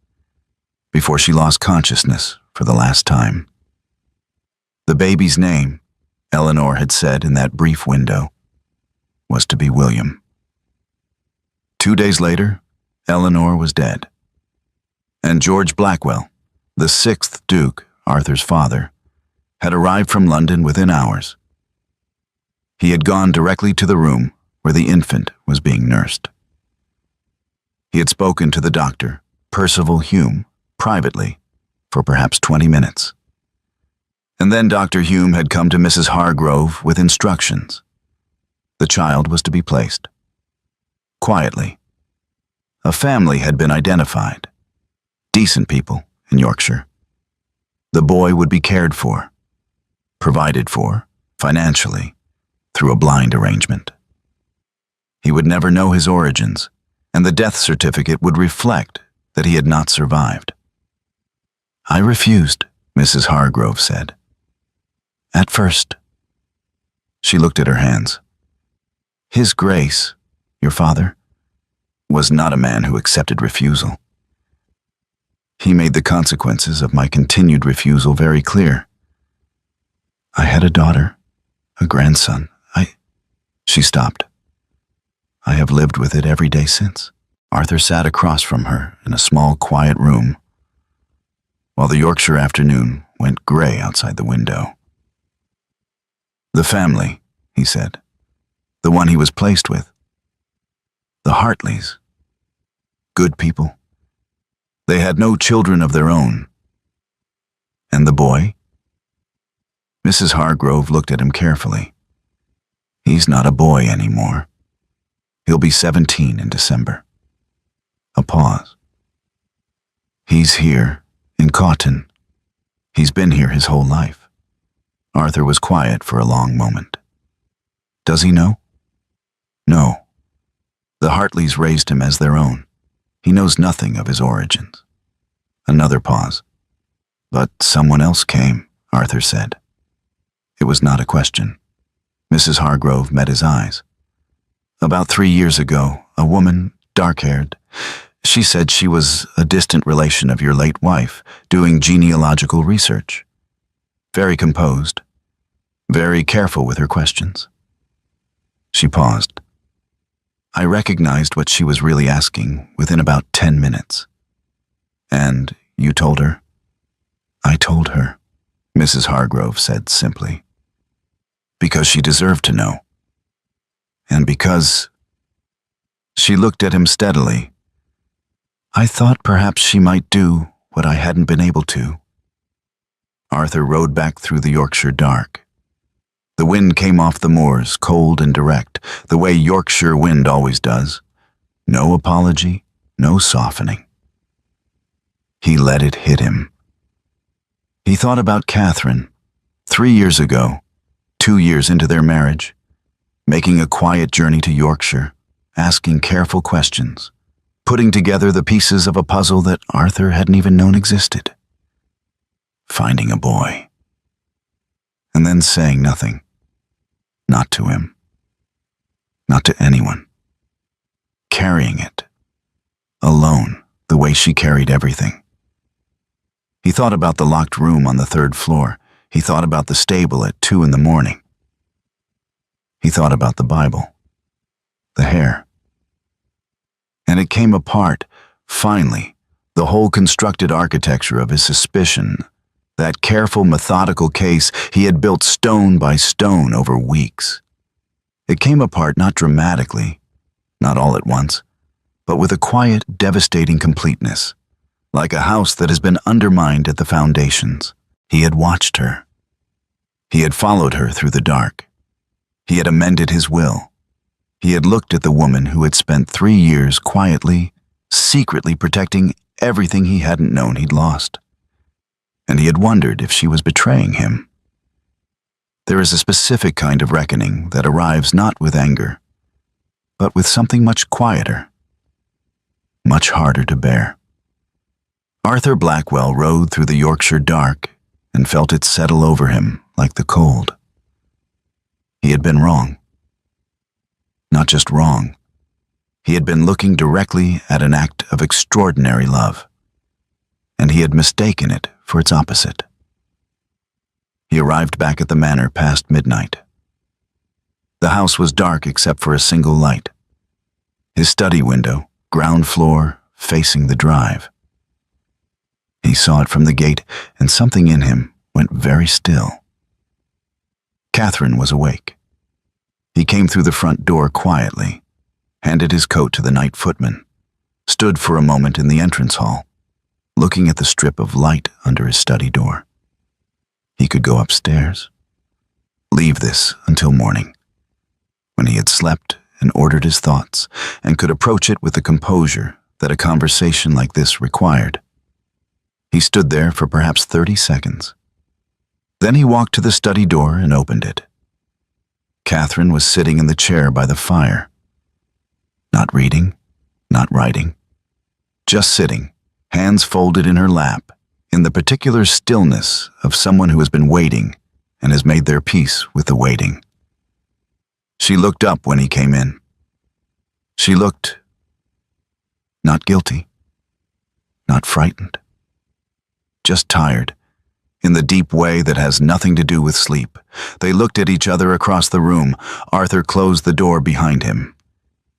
before she lost consciousness for the last time. The baby's name, Eleanor had said in that brief window, was to be William. 2 days later, Eleanor was dead. And George Blackwell, the 6th Duke, Arthur's father, had arrived from London within hours. He had gone directly to the room where the infant was being nursed. He had spoken to the doctor, Percival Hume, privately, for perhaps 20 minutes. And then Dr. Hume had come to Mrs. Hargrove with instructions. The child was to be placed. Quietly. A family had been identified. Decent people in Yorkshire. The boy would be cared for, provided for, financially, through a blind arrangement. He would never know his origins, and the death certificate would reflect that he had not survived. "I refused," Mrs. Hargrove said. "At first." She looked at her hands. "His Grace, your father, was not a man who accepted refusal. He made the consequences of my continued refusal very clear. I had a daughter, a grandson. She stopped. "I have lived with it every day since." Arthur sat across from her in a small, quiet room, while the Yorkshire afternoon went gray outside the window. "The family," he said, "the one he was placed with. The Hartleys. Good people. They had no children of their own. And the boy?" Mrs. Hargrove looked at him carefully. "He's not a boy anymore. He'll be 17 in December." A pause. "He's here, in Cawton. He's been here his whole life." Arthur was quiet for a long moment. "Does he know?" "No. The Hartleys raised him as their own. He knows nothing of his origins." Another pause. "But someone else came," Arthur said. It was not a question. Mrs. Hargrove met his eyes. "About 3 years ago, a woman, dark-haired. She said she was a distant relation of your late wife, doing genealogical research. Very composed, very careful with her questions." She paused. I recognized what she was really asking within about 10 minutes. "And you told her?" "I told her," Mrs. Hargrove said simply. "Because she deserved to know. And because—" She looked at him steadily. "I thought perhaps she might do what I hadn't been able to." Arthur rode back through the Yorkshire dark. The wind came off the moors, cold and direct, the way Yorkshire wind always does. No apology, no softening. He let it hit him. He thought about Catherine, 3 years ago, 2 years into their marriage, making a quiet journey to Yorkshire, asking careful questions, putting together the pieces of a puzzle that Arthur hadn't even known existed. finding a boy, and then saying nothing, not to him, not to anyone, carrying it, alone, the way she carried everything. He thought about the locked room on the 3rd floor. He thought about the stable at 2 in the morning. He thought about the Bible, the hair. And it came apart, finally, the whole constructed architecture of his suspicion, that careful, methodical case he had built stone by stone over weeks. It came apart not dramatically, not all at once, but with a quiet, devastating completeness, like a house that has been undermined at the foundations. He had watched her. He had followed her through the dark. He had amended his will. He had looked at the woman who had spent 3 years quietly, secretly protecting everything he hadn't known he'd lost. And he had wondered if she was betraying him. There is a specific kind of reckoning that arrives not with anger, but with something much quieter, much harder to bear. Arthur Blackwell rode through the Yorkshire dark and felt it settle over him like the cold. He had been wrong. Not just wrong. He had been looking directly at an act of extraordinary love, and he had mistaken it for its opposite. He arrived back at the manor past midnight. The house was dark except for a single light. His study window, ground floor, facing the drive. He saw it from the gate, and something in him went very still. Catherine was awake. He came through the front door quietly, handed his coat to the night footman, stood for a moment in the entrance hall, looking at the strip of light under his study door. He could go upstairs, leave this until morning, when he had slept and ordered his thoughts, and could approach it with the composure that a conversation like this required. He stood there for perhaps 30 seconds. Then he walked to the study door and opened it. Catherine was sitting in the chair by the fire. Not reading, not writing. Just sitting, hands folded in her lap, in the particular stillness of someone who has been waiting and has made their peace with the waiting. She looked up when he came in. She looked not guilty, not frightened, just tired, in the deep way that has nothing to do with sleep. They looked at each other across the room. Arthur closed the door behind him.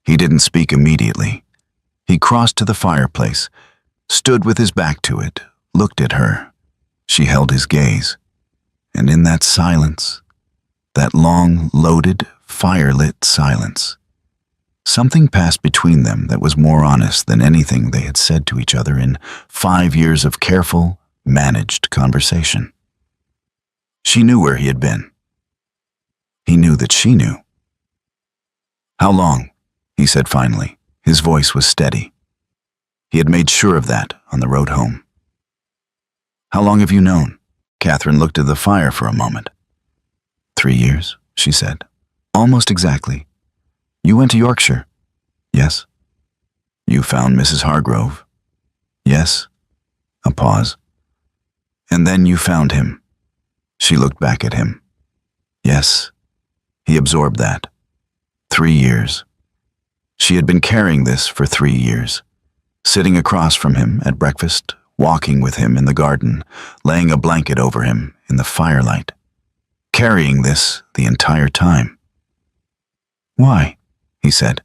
He didn't speak immediately. He crossed to the fireplace, stood with his back to it, looked at her. She held his gaze. And in that silence, that long, loaded, fire-lit silence, something passed between them that was more honest than anything they had said to each other in 5 years of careful, managed conversation. She knew where he had been. He knew that she knew. "How long?" he said finally. His voice was steady. He had made sure of that on the road home. "How long have you known?" Catherine looked at the fire for a moment. 3 years, she said. "Almost exactly. You went to Yorkshire?" "Yes." "You found Mrs. Hargrove?" "Yes." A pause. "And then you found him." She looked back at him. "Yes." He absorbed that. 3 years. She had been carrying this for 3 years, sitting across from him at breakfast, walking with him in the garden, laying a blanket over him in the firelight, carrying this the entire time. "Why?" he said,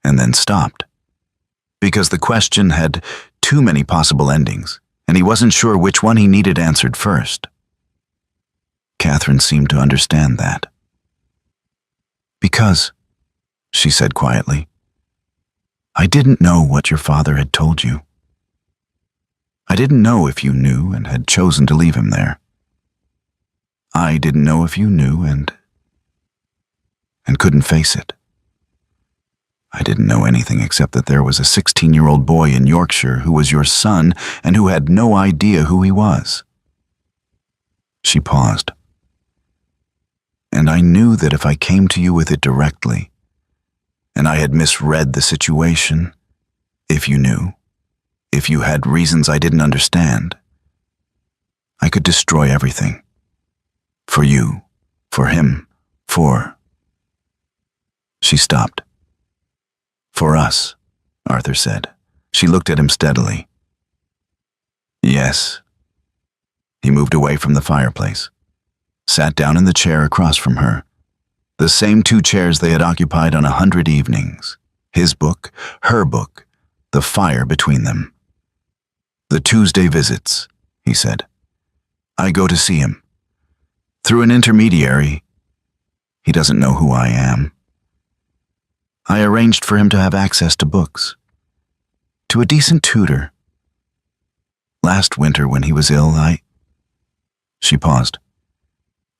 and then stopped, because the question had too many possible endings, and he wasn't sure which one he needed answered first. Catherine seemed to understand that. "Because," she said quietly, "I didn't know what your father had told you. I didn't know if you knew and had chosen to leave him there. I didn't know if you knew and couldn't face it. I didn't know anything except that there was a 16-year-old boy in Yorkshire who was your son and who had no idea who he was." She paused. "And I knew that if I came to you with it directly, and I had misread the situation, if you knew, if you had reasons I didn't understand, I could destroy everything. For you, for him, for... She stopped. For us, Arthur said. She looked at him steadily. Yes. He moved away from the fireplace, sat down in the chair across from her, the same 2 chairs they had occupied on 100 evenings, his book, her book, the fire between them. The Tuesday visits, he said. I go to see him. Through an intermediary. He doesn't know who I am. I arranged for him to have access to books, to a decent tutor. Last winter when he was ill, She paused.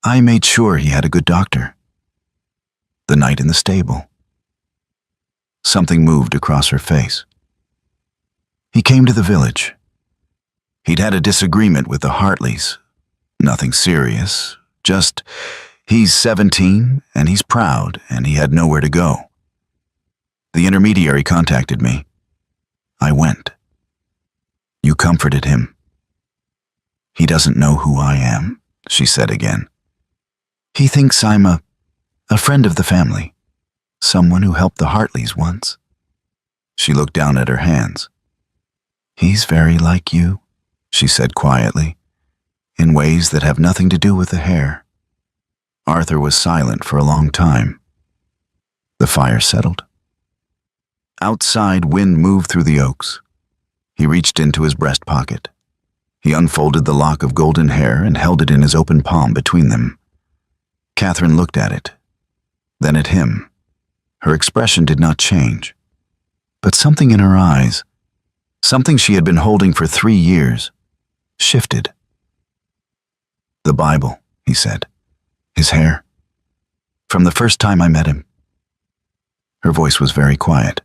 I made sure he had a good doctor. The night in the stable. Something moved across her face. He came to the village. He'd had a disagreement with the Hartleys. Nothing serious, just he's 17 and he's proud and he had nowhere to go. The intermediary contacted me. I went. You comforted him. He doesn't know who I am, she said again. He thinks I'm a friend of the family, someone who helped the Hartleys once. She looked down at her hands. He's very like you, she said quietly, in ways that have nothing to do with the hair. Arthur was silent for a long time. The fire settled. Outside, wind moved through the oaks. He reached into his breast pocket. He unfolded the lock of golden hair and held it in his open palm between them. Catherine looked at it, then at him. Her expression did not change, but something in her eyes, something she had been holding for 3 years, shifted. The Bible, he said. His hair. From the first time I met him. Her voice was very quiet.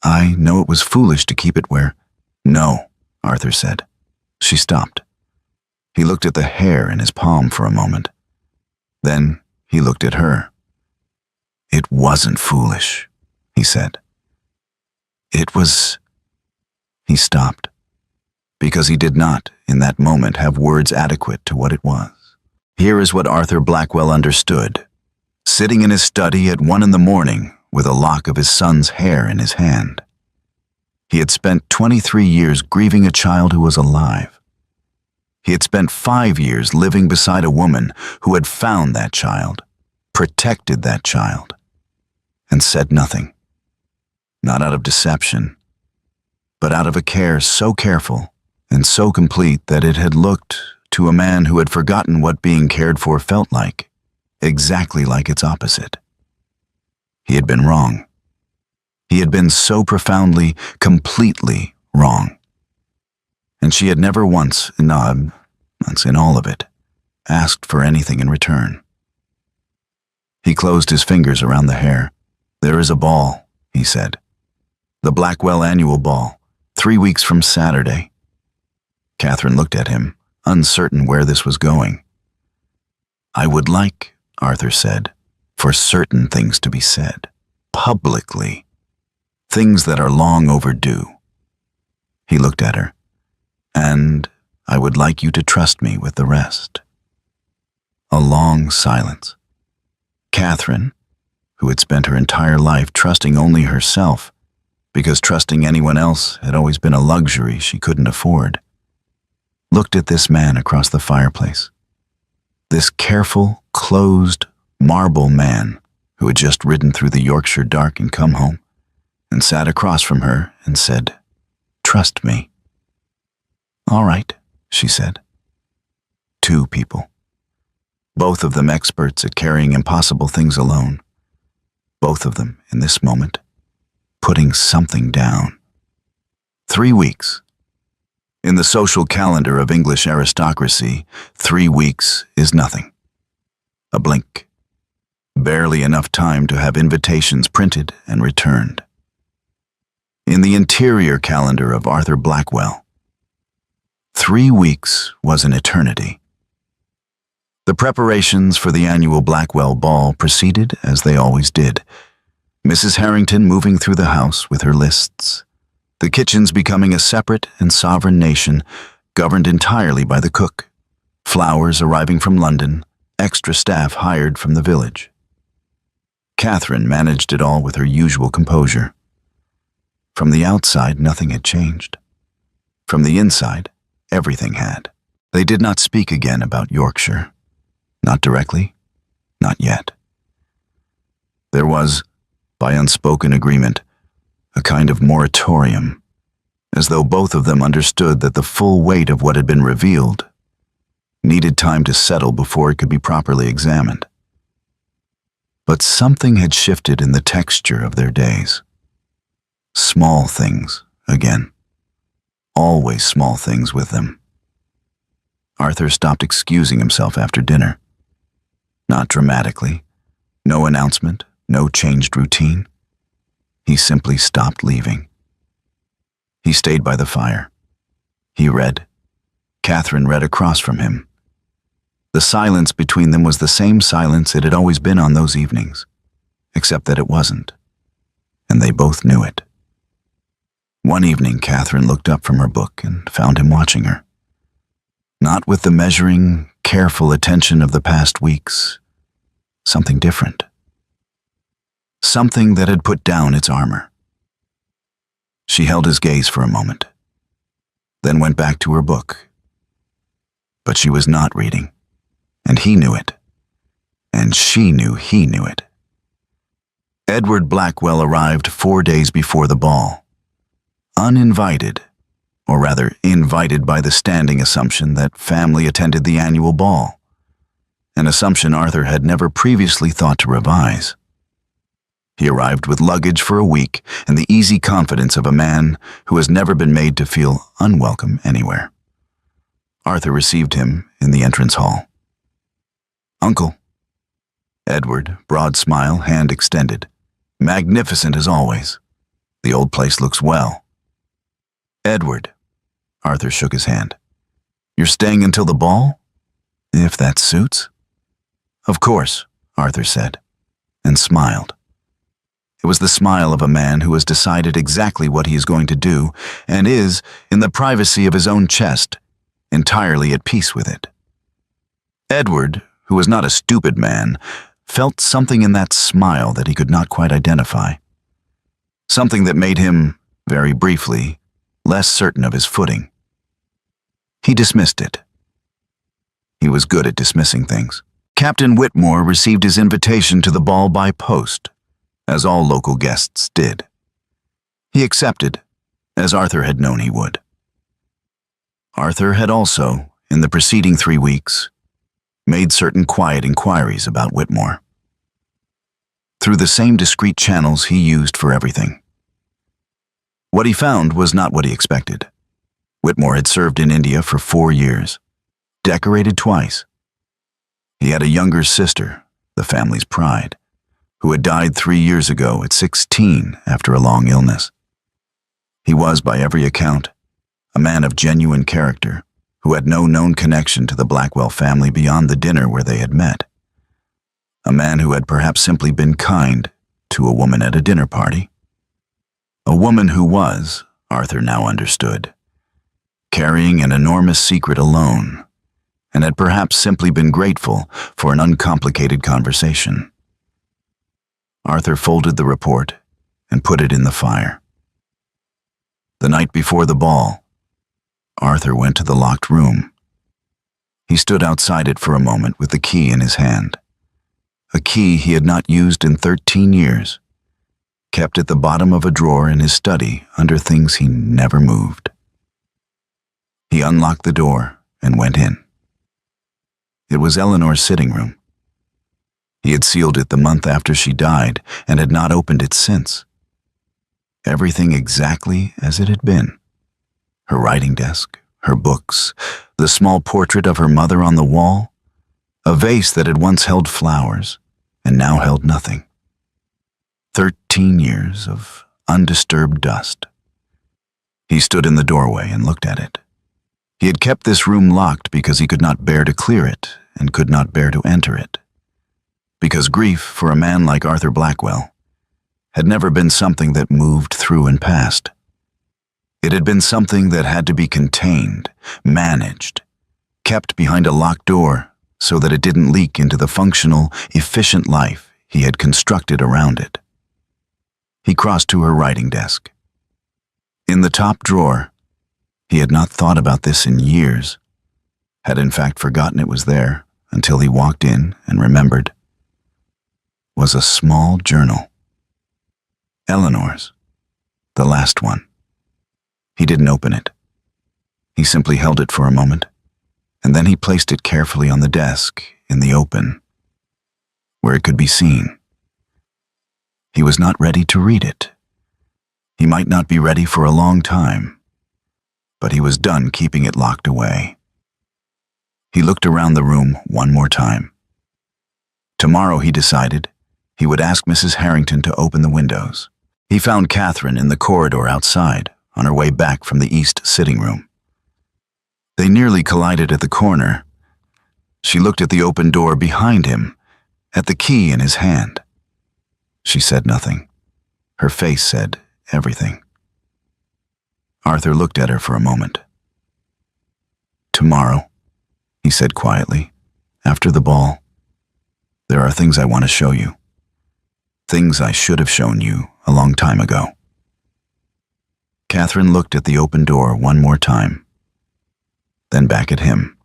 I know it was foolish to keep it where... No, Arthur said. She stopped. He looked at the hair in his palm for a moment. Then he looked at her. It wasn't foolish, he said. It was... He stopped, because he did not, in that moment, have words adequate to what it was. Here is what Arthur Blackwell understood, sitting in his study at 1 a.m. with a lock of his son's hair in his hand. He had spent 23 years grieving a child who was alive. He had spent 5 years living beside a woman who had found that child, protected that child, and said nothing. Not out of deception, but out of a care so careful and so complete that it had looked, to a man who had forgotten what being cared for felt like, exactly like its opposite. He had been wrong. He had been so profoundly, completely wrong. And she had never once in all of it, asked for anything in return. He closed his fingers around the hair. There is a ball, he said. The Blackwell annual ball, 3 weeks from Saturday. Catherine looked at him, uncertain where this was going. I would like, Arthur said, for certain things to be said, publicly, things that are long overdue. He looked at her, and I would like you to trust me with the rest. A long silence. Catherine, who had spent her entire life trusting only herself, because trusting anyone else had always been a luxury she couldn't afford, looked at this man across the fireplace. This careful, closed, marble man who had just ridden through the Yorkshire dark and come home, and sat across from her and said, "Trust me." "All right," she said. 2 people. Both of them experts at carrying impossible things alone. Both of them, in this moment, putting something down. 3 weeks. In the social calendar of English aristocracy, 3 weeks is nothing. A blink. Barely enough time to have invitations printed and returned. In the interior calendar of Arthur Blackwell, 3 weeks was an eternity. The preparations for the annual Blackwell ball proceeded as they always did. Mrs. Harrington moving through the house with her lists. The kitchens becoming a separate and sovereign nation, governed entirely by the cook, Flowers arriving from London, extra staff hired from the village. Catherine managed it all with her usual composure. From the outside, nothing had changed. From the inside, everything had. They did not speak again about Yorkshire. Not directly, not yet. There was, by unspoken agreement, a kind of moratorium, as though both of them understood that the full weight of what had been revealed needed time to settle before it could be properly examined. But something had shifted in the texture of their days. Small things, again. Always small things with them. Arthur stopped excusing himself after dinner. Not dramatically. No announcement, no changed routine. He simply stopped leaving. He stayed by the fire. He read. Catherine read across from him. The silence between them was the same silence it had always been on those evenings, except that it wasn't, and they both knew it. One evening, Catherine looked up from her book and found him watching her. Not with the measuring, careful attention of the past weeks. Something different. Something that had put down its armor. She held his gaze for a moment, then went back to her book. But she was not reading, and he knew it, and she knew he knew it. Edward Blackwell arrived 4 days before the ball, uninvited, or rather invited by the standing assumption that family attended the annual ball, an assumption Arthur had never previously thought to revise. He arrived with luggage for a week and the easy confidence of a man who has never been made to feel unwelcome anywhere. Arthur received him in the entrance hall. "Uncle." Edward, broad smile, hand extended. "Magnificent as always. The old place looks well." "Edward." Arthur shook his hand. "You're staying until the ball? If that suits." "Of course," Arthur said, and smiled. It was the smile of a man who has decided exactly what he is going to do and is, in the privacy of his own chest, entirely at peace with it. Edward, who was not a stupid man, felt something in that smile that he could not quite identify. Something that made him, very briefly, less certain of his footing. He dismissed it. He was good at dismissing things. Captain Whitmore received his invitation to the ball by post, as all local guests did. He accepted, as Arthur had known he would. Arthur had also, in the preceding 3 weeks, made certain quiet inquiries about Whitmore. Through the same discreet channels he used for everything. What he found was not what he expected. Whitmore had served in India for 4 years, decorated twice. He had a younger sister, the family's pride, who had died 3 years ago at 16 after a long illness. He was, by every account, a man of genuine character who had no known connection to the Blackwell family beyond the dinner where they had met. A man who had perhaps simply been kind to a woman at a dinner party. A woman who was, Arthur now understood, carrying an enormous secret alone, and had perhaps simply been grateful for an uncomplicated conversation. Arthur folded the report and put it in the fire. The night before the ball, Arthur went to the locked room. He stood outside it for a moment with the key in his hand. A key he had not used in 13 years, kept at the bottom of a drawer in his study under things he never moved. He unlocked the door and went in. It was Eleanor's sitting room. He had sealed it the month after she died and had not opened it since. Everything exactly as it had been. Her writing desk, her books, the small portrait of her mother on the wall, a vase that had once held flowers and now held nothing. 13 years of undisturbed dust. He stood in the doorway and looked at it. He had kept this room locked because he could not bear to clear it and could not bear to enter it. Because grief for a man like Arthur Blackwell had never been something that moved through and passed. It had been something that had to be contained, managed, kept behind a locked door so that it didn't leak into the functional, efficient life he had constructed around it. He crossed to her writing desk. In the top drawer, he had not thought about this in years, had in fact forgotten it was there until he walked in and remembered, was a small journal. Eleanor's, the last one. He didn't open it. He simply held it for a moment, and then he placed it carefully on the desk in the open, where it could be seen. He was not ready to read it. He might not be ready for a long time, but he was done keeping it locked away. He looked around the room one more time. Tomorrow, he decided, he would ask Mrs. Harrington to open the windows. He found Catherine in the corridor outside, on her way back from the east sitting room. They nearly collided at the corner. She looked at the open door behind him, at the key in his hand. She said nothing. Her face said everything. Arthur looked at her for a moment. "Tomorrow," he said quietly, "after the ball, there are things I want to show you. Things I should have shown you a long time ago." Catherine looked at the open door one more time, then back at him.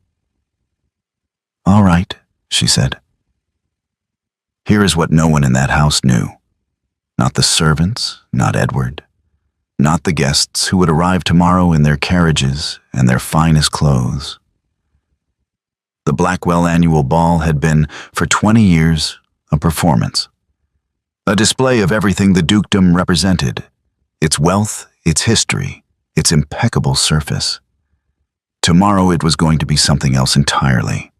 "All right," she said. "Here is what no one in that house knew. Not the servants, not Edward, not the guests who would arrive tomorrow in their carriages and their finest clothes. The Blackwell annual ball had been, for 20 years, a performance. A display of everything the dukedom represented, its wealth, its history, its impeccable surface. Tomorrow it was going to be something else entirely.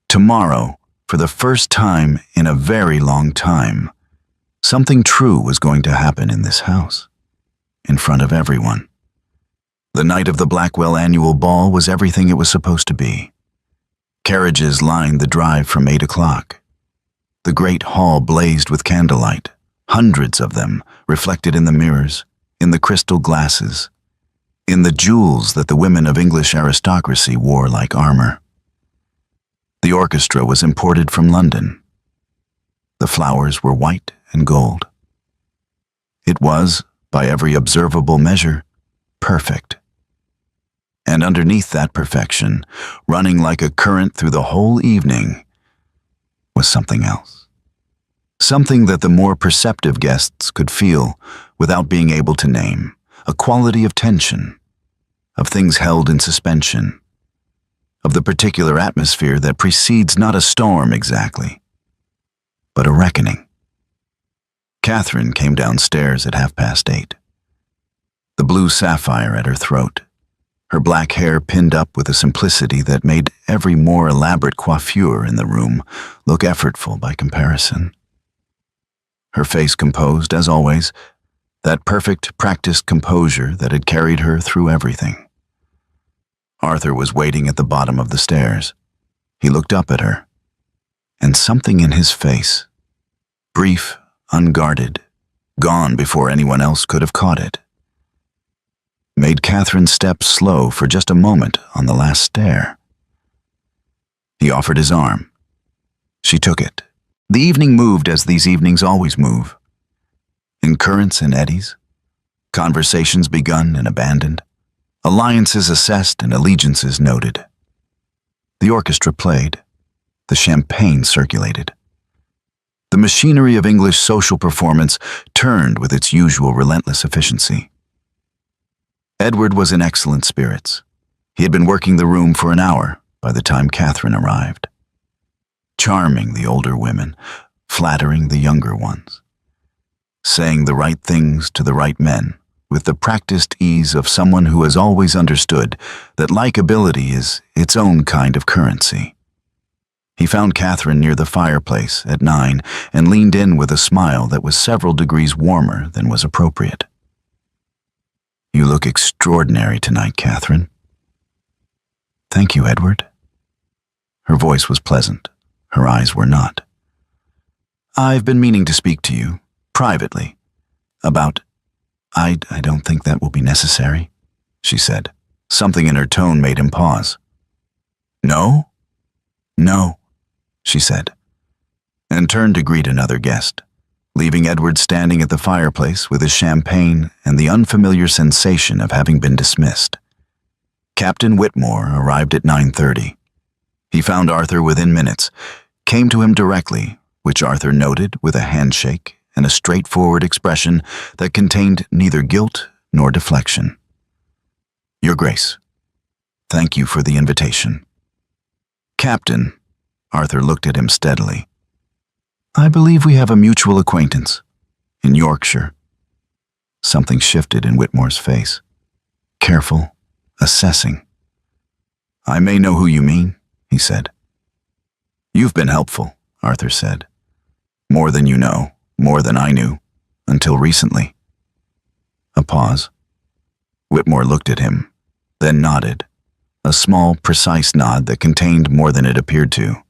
Tomorrow, for the first time in a very long time, something true was going to happen in this house, in front of everyone. The night of the Blackwell annual ball was everything it was supposed to be. Carriages lined the drive from 8 o'clock. The great hall blazed with candlelight, hundreds of them reflected in the mirrors, in the crystal glasses, in the jewels that the women of English aristocracy wore like armor. The orchestra was imported from London. The flowers were white and gold. It was, by every observable measure, perfect. And underneath that perfection, running like a current through the whole evening, was something else. Something that the more perceptive guests could feel without being able to name, a quality of tension, of things held in suspension, of the particular atmosphere that precedes not a storm exactly, but a reckoning. Catherine came downstairs at 8:30. The blue sapphire at her throat, her black hair pinned up with a simplicity that made every more elaborate coiffure in the room look effortful by comparison. Her face composed, as always, that perfect, practiced composure that had carried her through everything. Arthur was waiting at the bottom of the stairs. He looked up at her, and something in his face, brief, unguarded, gone before anyone else could have caught it, made Catherine's step slow for just a moment on the last stair. He offered his arm. She took it. The evening moved as these evenings always move. In currents and eddies, conversations begun and abandoned, alliances assessed and allegiances noted. The orchestra played. The champagne circulated. The machinery of English social performance turned with its usual relentless efficiency. Edward was in excellent spirits. He had been working the room for an hour by the time Catherine arrived. Charming the older women, flattering the younger ones. Saying the right things to the right men with the practiced ease of someone who has always understood that likability is its own kind of currency. He found Catherine near the fireplace at 9 and leaned in with a smile that was several degrees warmer than was appropriate. "You look extraordinary tonight, Catherine." "Thank you, Edward." Her voice was pleasant. Her eyes were not. "I've been meaning to speak to you, privately, about—" I don't think that will be necessary," she said. Something in her tone made him pause. No? No, she said, and turned to greet another guest, leaving Edward standing at the fireplace with his champagne and the unfamiliar sensation of having been dismissed. Captain Whitmore arrived at 9:30. He found Arthur within minutes, came to him directly, which Arthur noted with a handshake and a straightforward expression that contained neither guilt nor deflection. "Your Grace, thank you for the invitation." "Captain," Arthur looked at him steadily, "I believe we have a mutual acquaintance in Yorkshire." Something shifted in Whitmore's face. Careful, assessing. "I may know who you mean," he said. "You've been helpful," Arthur said. "More than you know, more than I knew, until recently." A pause. Whitmore looked at him, then nodded, a small, precise nod that contained more than it appeared to.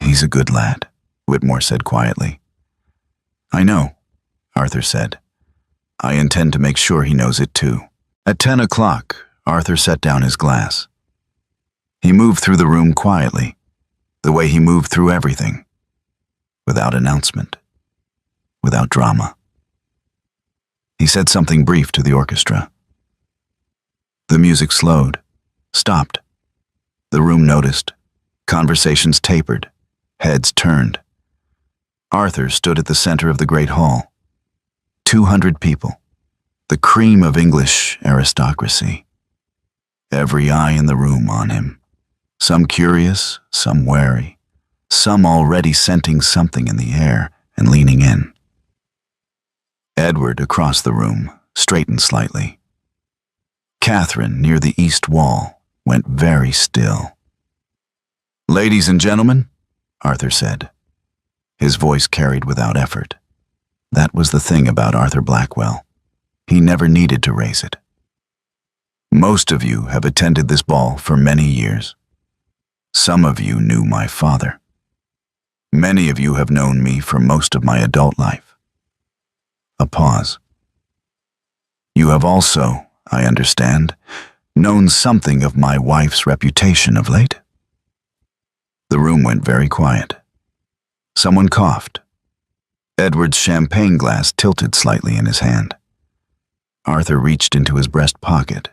"He's a good lad," Whitmore said quietly. "I know," Arthur said. "I intend to make sure he knows it too." At 10 o'clock, Arthur set down his glass. He moved through the room quietly, the way he moved through everything, without announcement, without drama. He said something brief to the orchestra. The music slowed, stopped. The room noticed. Conversations tapered. Heads turned. Arthur stood at the center of the great hall. 200 people, the cream of English aristocracy. Every eye in the room on him, some curious, some wary, some already scenting something in the air and leaning in. Edward, across the room, straightened slightly. Catherine, near the east wall, went very still. "Ladies and gentlemen," Arthur said. His voice carried without effort. That was the thing about Arthur Blackwell. He never needed to raise it. "Most of you have attended this ball for many years. Some of you knew my father. Many of you have known me for most of my adult life." A pause. "You have also, I understand, known something of my wife's reputation of late?" The room went very quiet. Someone coughed. Edward's champagne glass tilted slightly in his hand. Arthur reached into his breast pocket.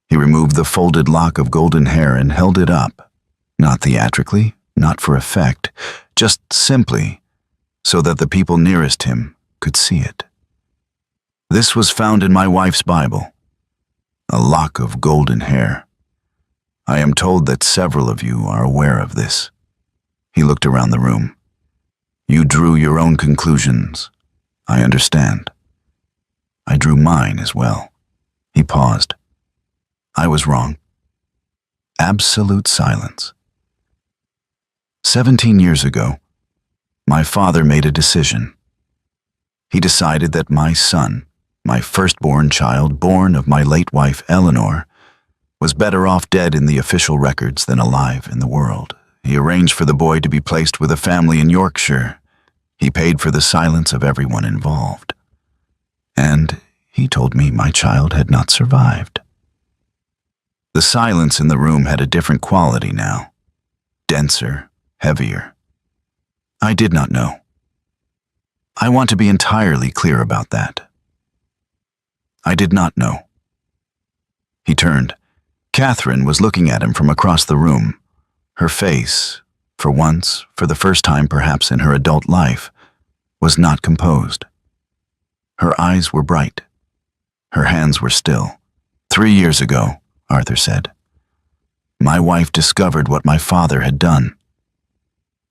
He removed the folded lock of golden hair and held it up, not theatrically, not for effect, just simply so that the people nearest him could see it. "This was found in my wife's Bible, a lock of golden hair. I am told that several of you are aware of this." He looked around the room. "You drew your own conclusions. I understand. I drew mine as well." He paused. "I was wrong." Absolute silence. 17 years ago, my father made a decision. He decided that my son, my firstborn child born of my late wife Eleanor, was better off dead in the official records than alive in the world. He arranged for the boy to be placed with a family in Yorkshire. He paid for the silence of everyone involved. And he told me my child had not survived. The silence in the room had a different quality now, denser, heavier. I did not know. I want to be entirely clear about that. I did not know. He turned. Catherine was looking at him from across the room. Her face, for once, for the first time perhaps in her adult life, was not composed. Her eyes were bright. Her hands were still. 3 years ago, Arthur said, my wife discovered what my father had done.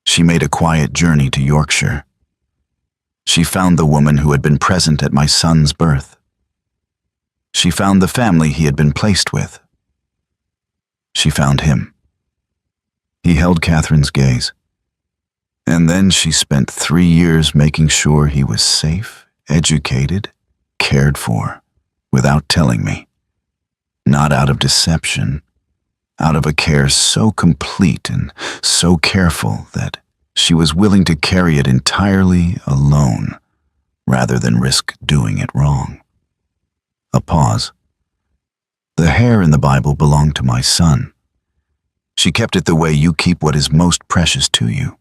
She made a quiet journey to Yorkshire. She found the woman who had been present at my son's birth. She found the family he had been placed with. She found him. He held Catherine's gaze. And then she spent 3 years making sure he was safe, educated, cared for, without telling me. Not out of deception, out of a care so complete and so careful that she was willing to carry it entirely alone, rather than risk doing it wrong. A pause. The hair in the Bible belonged to my son. She kept it the way you keep what is most precious to you.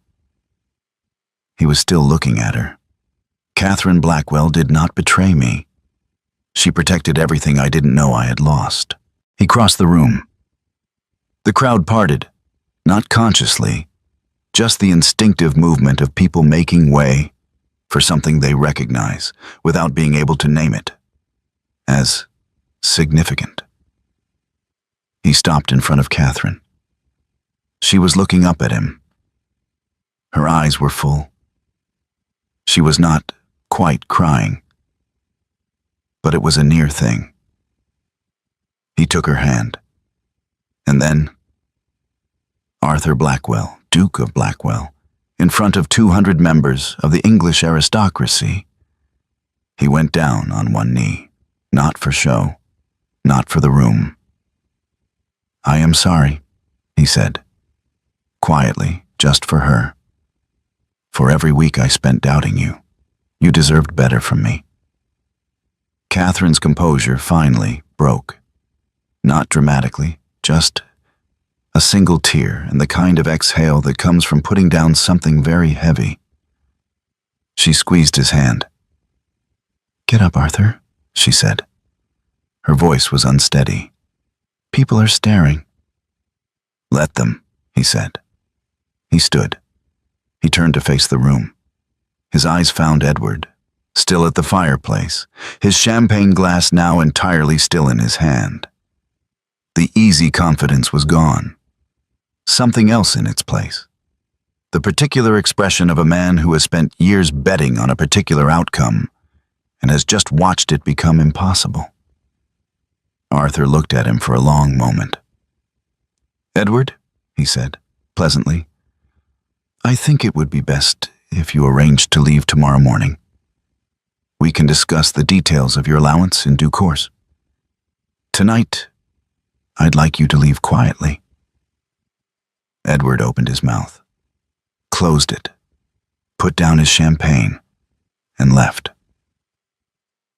He was still looking at her. Catherine Blackwell did not betray me. She protected everything I didn't know I had lost. He crossed the room. The crowd parted, not consciously, just the instinctive movement of people making way for something they recognize without being able to name it as significant. He stopped in front of Catherine. She was looking up at him. Her eyes were full. She was not quite crying, but it was a near thing. He took her hand. And then, Arthur Blackwell, Duke of Blackwell, in front of 200 members of the English aristocracy, he went down on one knee, not for show, not for the room. "I am sorry," he said, quietly, just for her. "For every week I spent doubting you. You deserved better from me." Catherine's composure finally broke. Not dramatically, just a single tear and the kind of exhale that comes from putting down something very heavy. She squeezed his hand. "Get up, Arthur," she said. Her voice was unsteady. "People are staring." "Let them," he said. He stood. He turned to face the room. His eyes found Edward, still at the fireplace, his champagne glass now entirely still in his hand. The easy confidence was gone. Something else in its place. The particular expression of a man who has spent years betting on a particular outcome and has just watched it become impossible. Arthur looked at him for a long moment. "Edward," he said, pleasantly, "I think it would be best if you arranged to leave tomorrow morning. We can discuss the details of your allowance in due course. Tonight, I'd like you to leave quietly." Edward opened his mouth, closed it, put down his champagne, and left.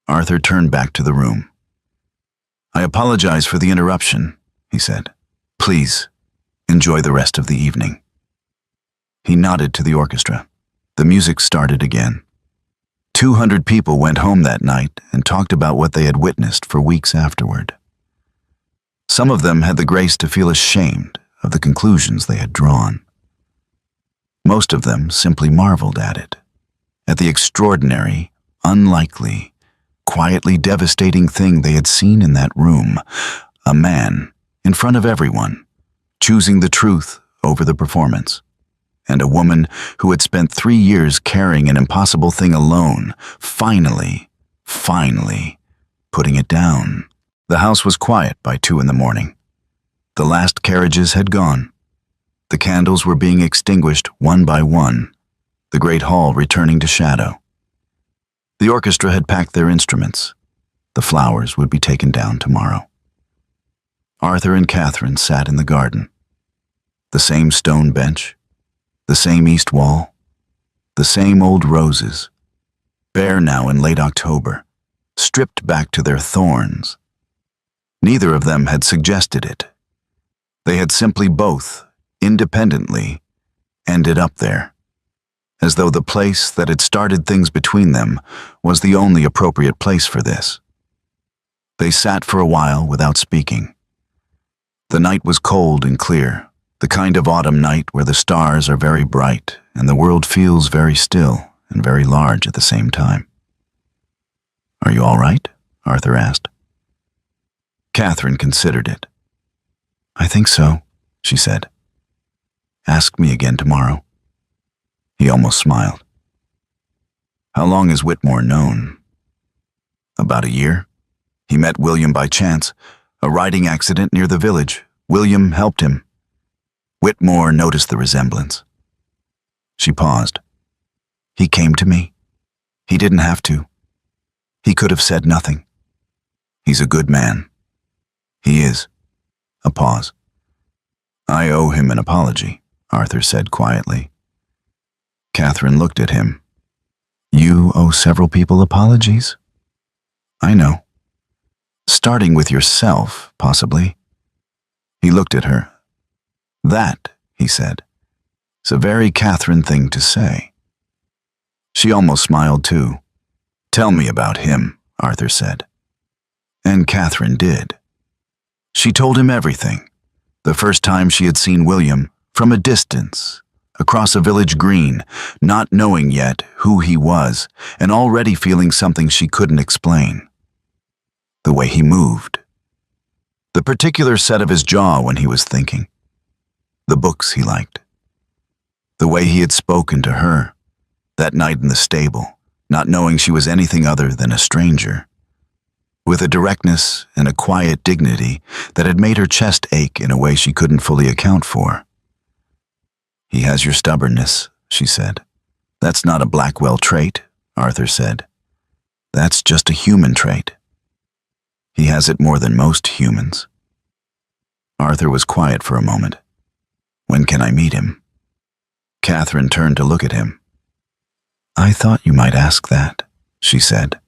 Arthur turned back to the room. "I apologize for the interruption," he said. "Please, enjoy the rest of the evening." He nodded to the orchestra. The music started again. 200 people went home that night and talked about what they had witnessed for weeks afterward. Some of them had the grace to feel ashamed of the conclusions they had drawn. Most of them simply marveled at it, at the extraordinary, unlikely, quietly devastating thing they had seen in that room, a man, in front of everyone, choosing the truth over the performance, and a woman who had spent 3 years carrying an impossible thing alone, finally, putting it down. The house was quiet by 2 a.m. The last carriages had gone. The candles were being extinguished one by one, the great hall returning to shadow. The orchestra had packed their instruments. The flowers would be taken down tomorrow. Arthur and Catherine sat in the garden. The same stone bench, the same east wall, the same old roses, bare now in late October, stripped back to their thorns. Neither of them had suggested it. They had simply both, independently, ended up there, as though the place that had started things between them was the only appropriate place for this. They sat for a while without speaking. The night was cold and clear, the kind of autumn night where the stars are very bright and the world feels very still and very large at the same time. "Are you all right?" Arthur asked. Catherine considered it. "I think so," she said. "Ask me again tomorrow." He almost smiled. "How long has Whitmore known?" "About a year. He met William by chance. A riding accident near the village. William helped him. Whitmore noticed the resemblance." She paused. "He came to me. He didn't have to. He could have said nothing. He's a good man." "He is." A pause. "I owe him an apology," Arthur said quietly. Catherine looked at him. "You owe several people apologies?" "I know. Starting with yourself, possibly." He looked at her. "That," he said, "is a very Catherine thing to say." She almost smiled too. "Tell me about him," Arthur said. And Catherine did. She told him everything. The first time she had seen William, from a distance, across a village green, not knowing yet who he was, and already feeling something she couldn't explain. The way he moved. The particular set of his jaw when he was thinking. The books he liked. The way he had spoken to her, that night in the stable, not knowing she was anything other than a stranger. With a directness and a quiet dignity that had made her chest ache in a way she couldn't fully account for. "He has your stubbornness," she said. "That's not a Blackwell trait," Arthur said. "That's just a human trait. He has it more than most humans." Arthur was quiet for a moment. "When can I meet him?" Catherine turned to look at him. "I thought you might ask that," she said.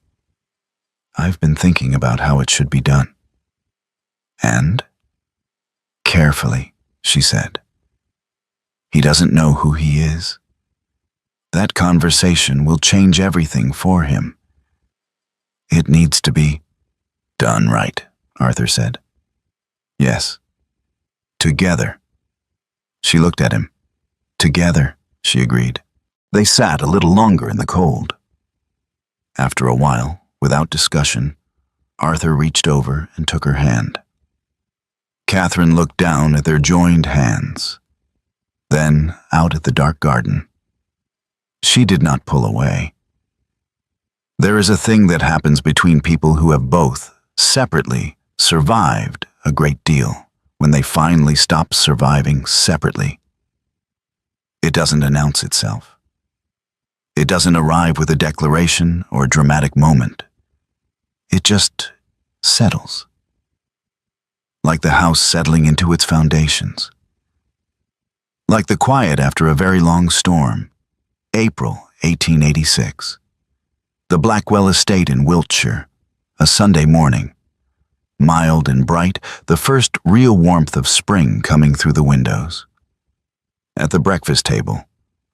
"I've been thinking about how it should be done." "And?" "Carefully," she said. "He doesn't know who he is. That conversation will change everything for him. It needs to be done right," Arthur said. "Yes. Together." She looked at him. "Together," she agreed. They sat a little longer in the cold. After a while, without discussion, Arthur reached over and took her hand. Catherine looked down at their joined hands, then out at the dark garden. She did not pull away. There is a thing that happens between people who have both, separately, survived a great deal when they finally stop surviving separately. It doesn't announce itself. It doesn't arrive with a declaration or a dramatic moment. It just settles. Like the house settling into its foundations. Like the quiet after a very long storm. April 1886. The Blackwell estate in Wiltshire, a Sunday morning. Mild and bright, the first real warmth of spring coming through the windows. At the breakfast table,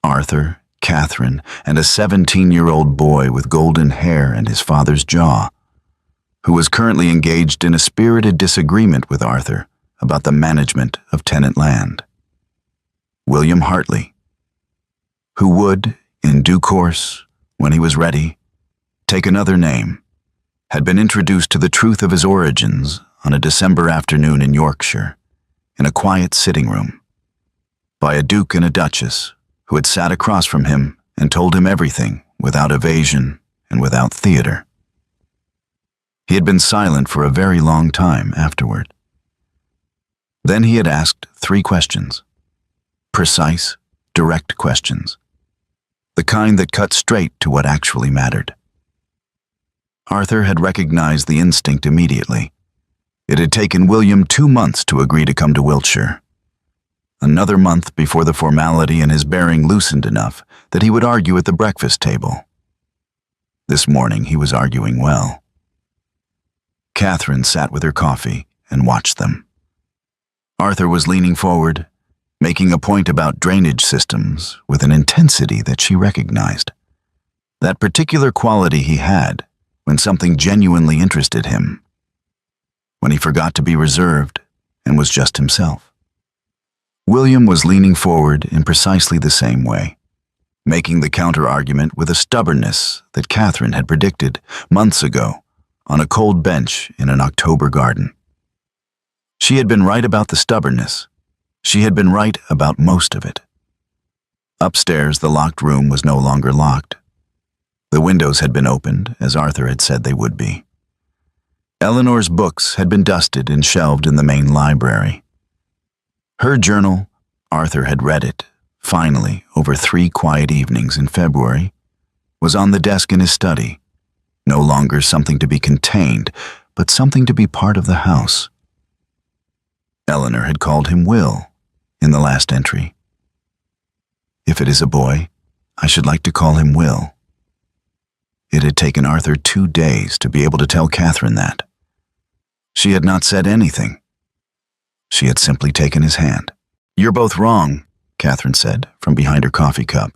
Arthur, Catherine, and a 17-year-old boy with golden hair and his father's jaw, who was currently engaged in a spirited disagreement with Arthur about the management of tenant land. William Hartley, who would, in due course, when he was ready, take another name, had been introduced to the truth of his origins on a December afternoon in Yorkshire, in a quiet sitting room, by a duke and a duchess who had sat across from him and told him everything without evasion and without theater. He had been silent for a very long time afterward. Then he had asked 3 questions. Precise, direct questions. The kind that cut straight to what actually mattered. Arthur had recognized the instinct immediately. It had taken William 2 months to agree to come to Wiltshire. Another month before the formality and his bearing loosened enough that he would argue at the breakfast table. This morning he was arguing well. Catherine sat with her coffee and watched them. Arthur was leaning forward, making a point about drainage systems with an intensity that she recognized. That particular quality he had when something genuinely interested him. When he forgot to be reserved and was just himself. William was leaning forward in precisely the same way, making the counter-argument with a stubbornness that Catherine had predicted months ago on a cold bench in an October garden. She had been right about the stubbornness. She had been right about most of it. Upstairs, the locked room was no longer locked. The windows had been opened, as Arthur had said they would be. Eleanor's books had been dusted and shelved in the main library. Her journal, Arthur had read it, finally, over 3 quiet evenings in February, was on the desk in his study, no longer something to be contained, but something to be part of the house. Eleanor had called him Will in the last entry. If it is a boy, I should like to call him Will. It had taken Arthur 2 days to be able to tell Catherine that. She had not said anything. She had simply taken his hand. You're both wrong, Catherine said from behind her coffee cup.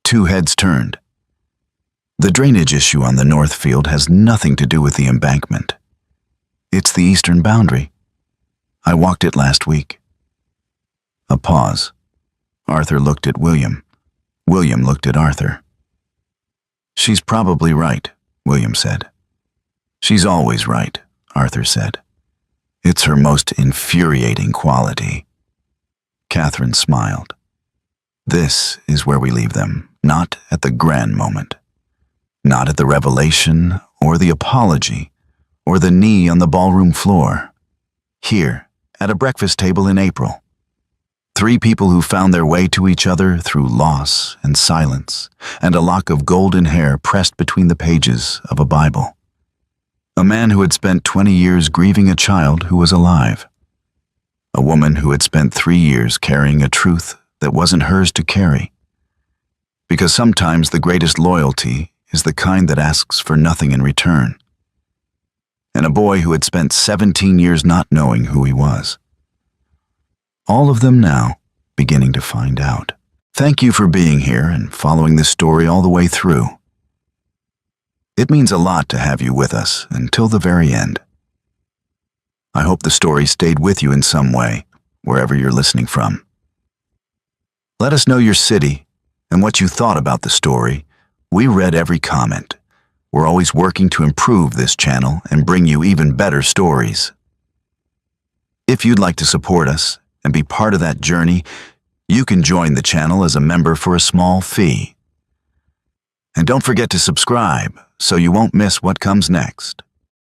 Two heads turned. The drainage issue on the north field has nothing to do with the embankment. It's the eastern boundary. I walked it last week. A pause. Arthur looked at William. William looked at Arthur. She's probably right, William said. She's always right, Arthur said. It's her most infuriating quality. Catherine smiled. This is where we leave them, not at the grand moment. Not at the revelation, or the apology, or the knee on the ballroom floor. Here, at a breakfast table in April. Three people who found their way to each other through loss and silence, and a lock of golden hair pressed between the pages of a Bible. A man who had spent 20 years grieving a child who was alive. A woman who had spent 3 years carrying a truth that wasn't hers to carry. Because sometimes the greatest loyalty is the kind that asks for nothing in return. And a boy who had spent 17 years not knowing who he was. All of them now beginning to find out. Thank you for being here and following this story all the way through. It means a lot to have you with us until the very end. I hope the story stayed with you in some way, wherever you're listening from. Let us know your city and what you thought about the story. We read every comment. We're always working to improve this channel and bring you even better stories. If you'd like to support us and be part of that journey, you can join the channel as a member for a small fee. And don't forget to subscribe so you won't miss what comes next.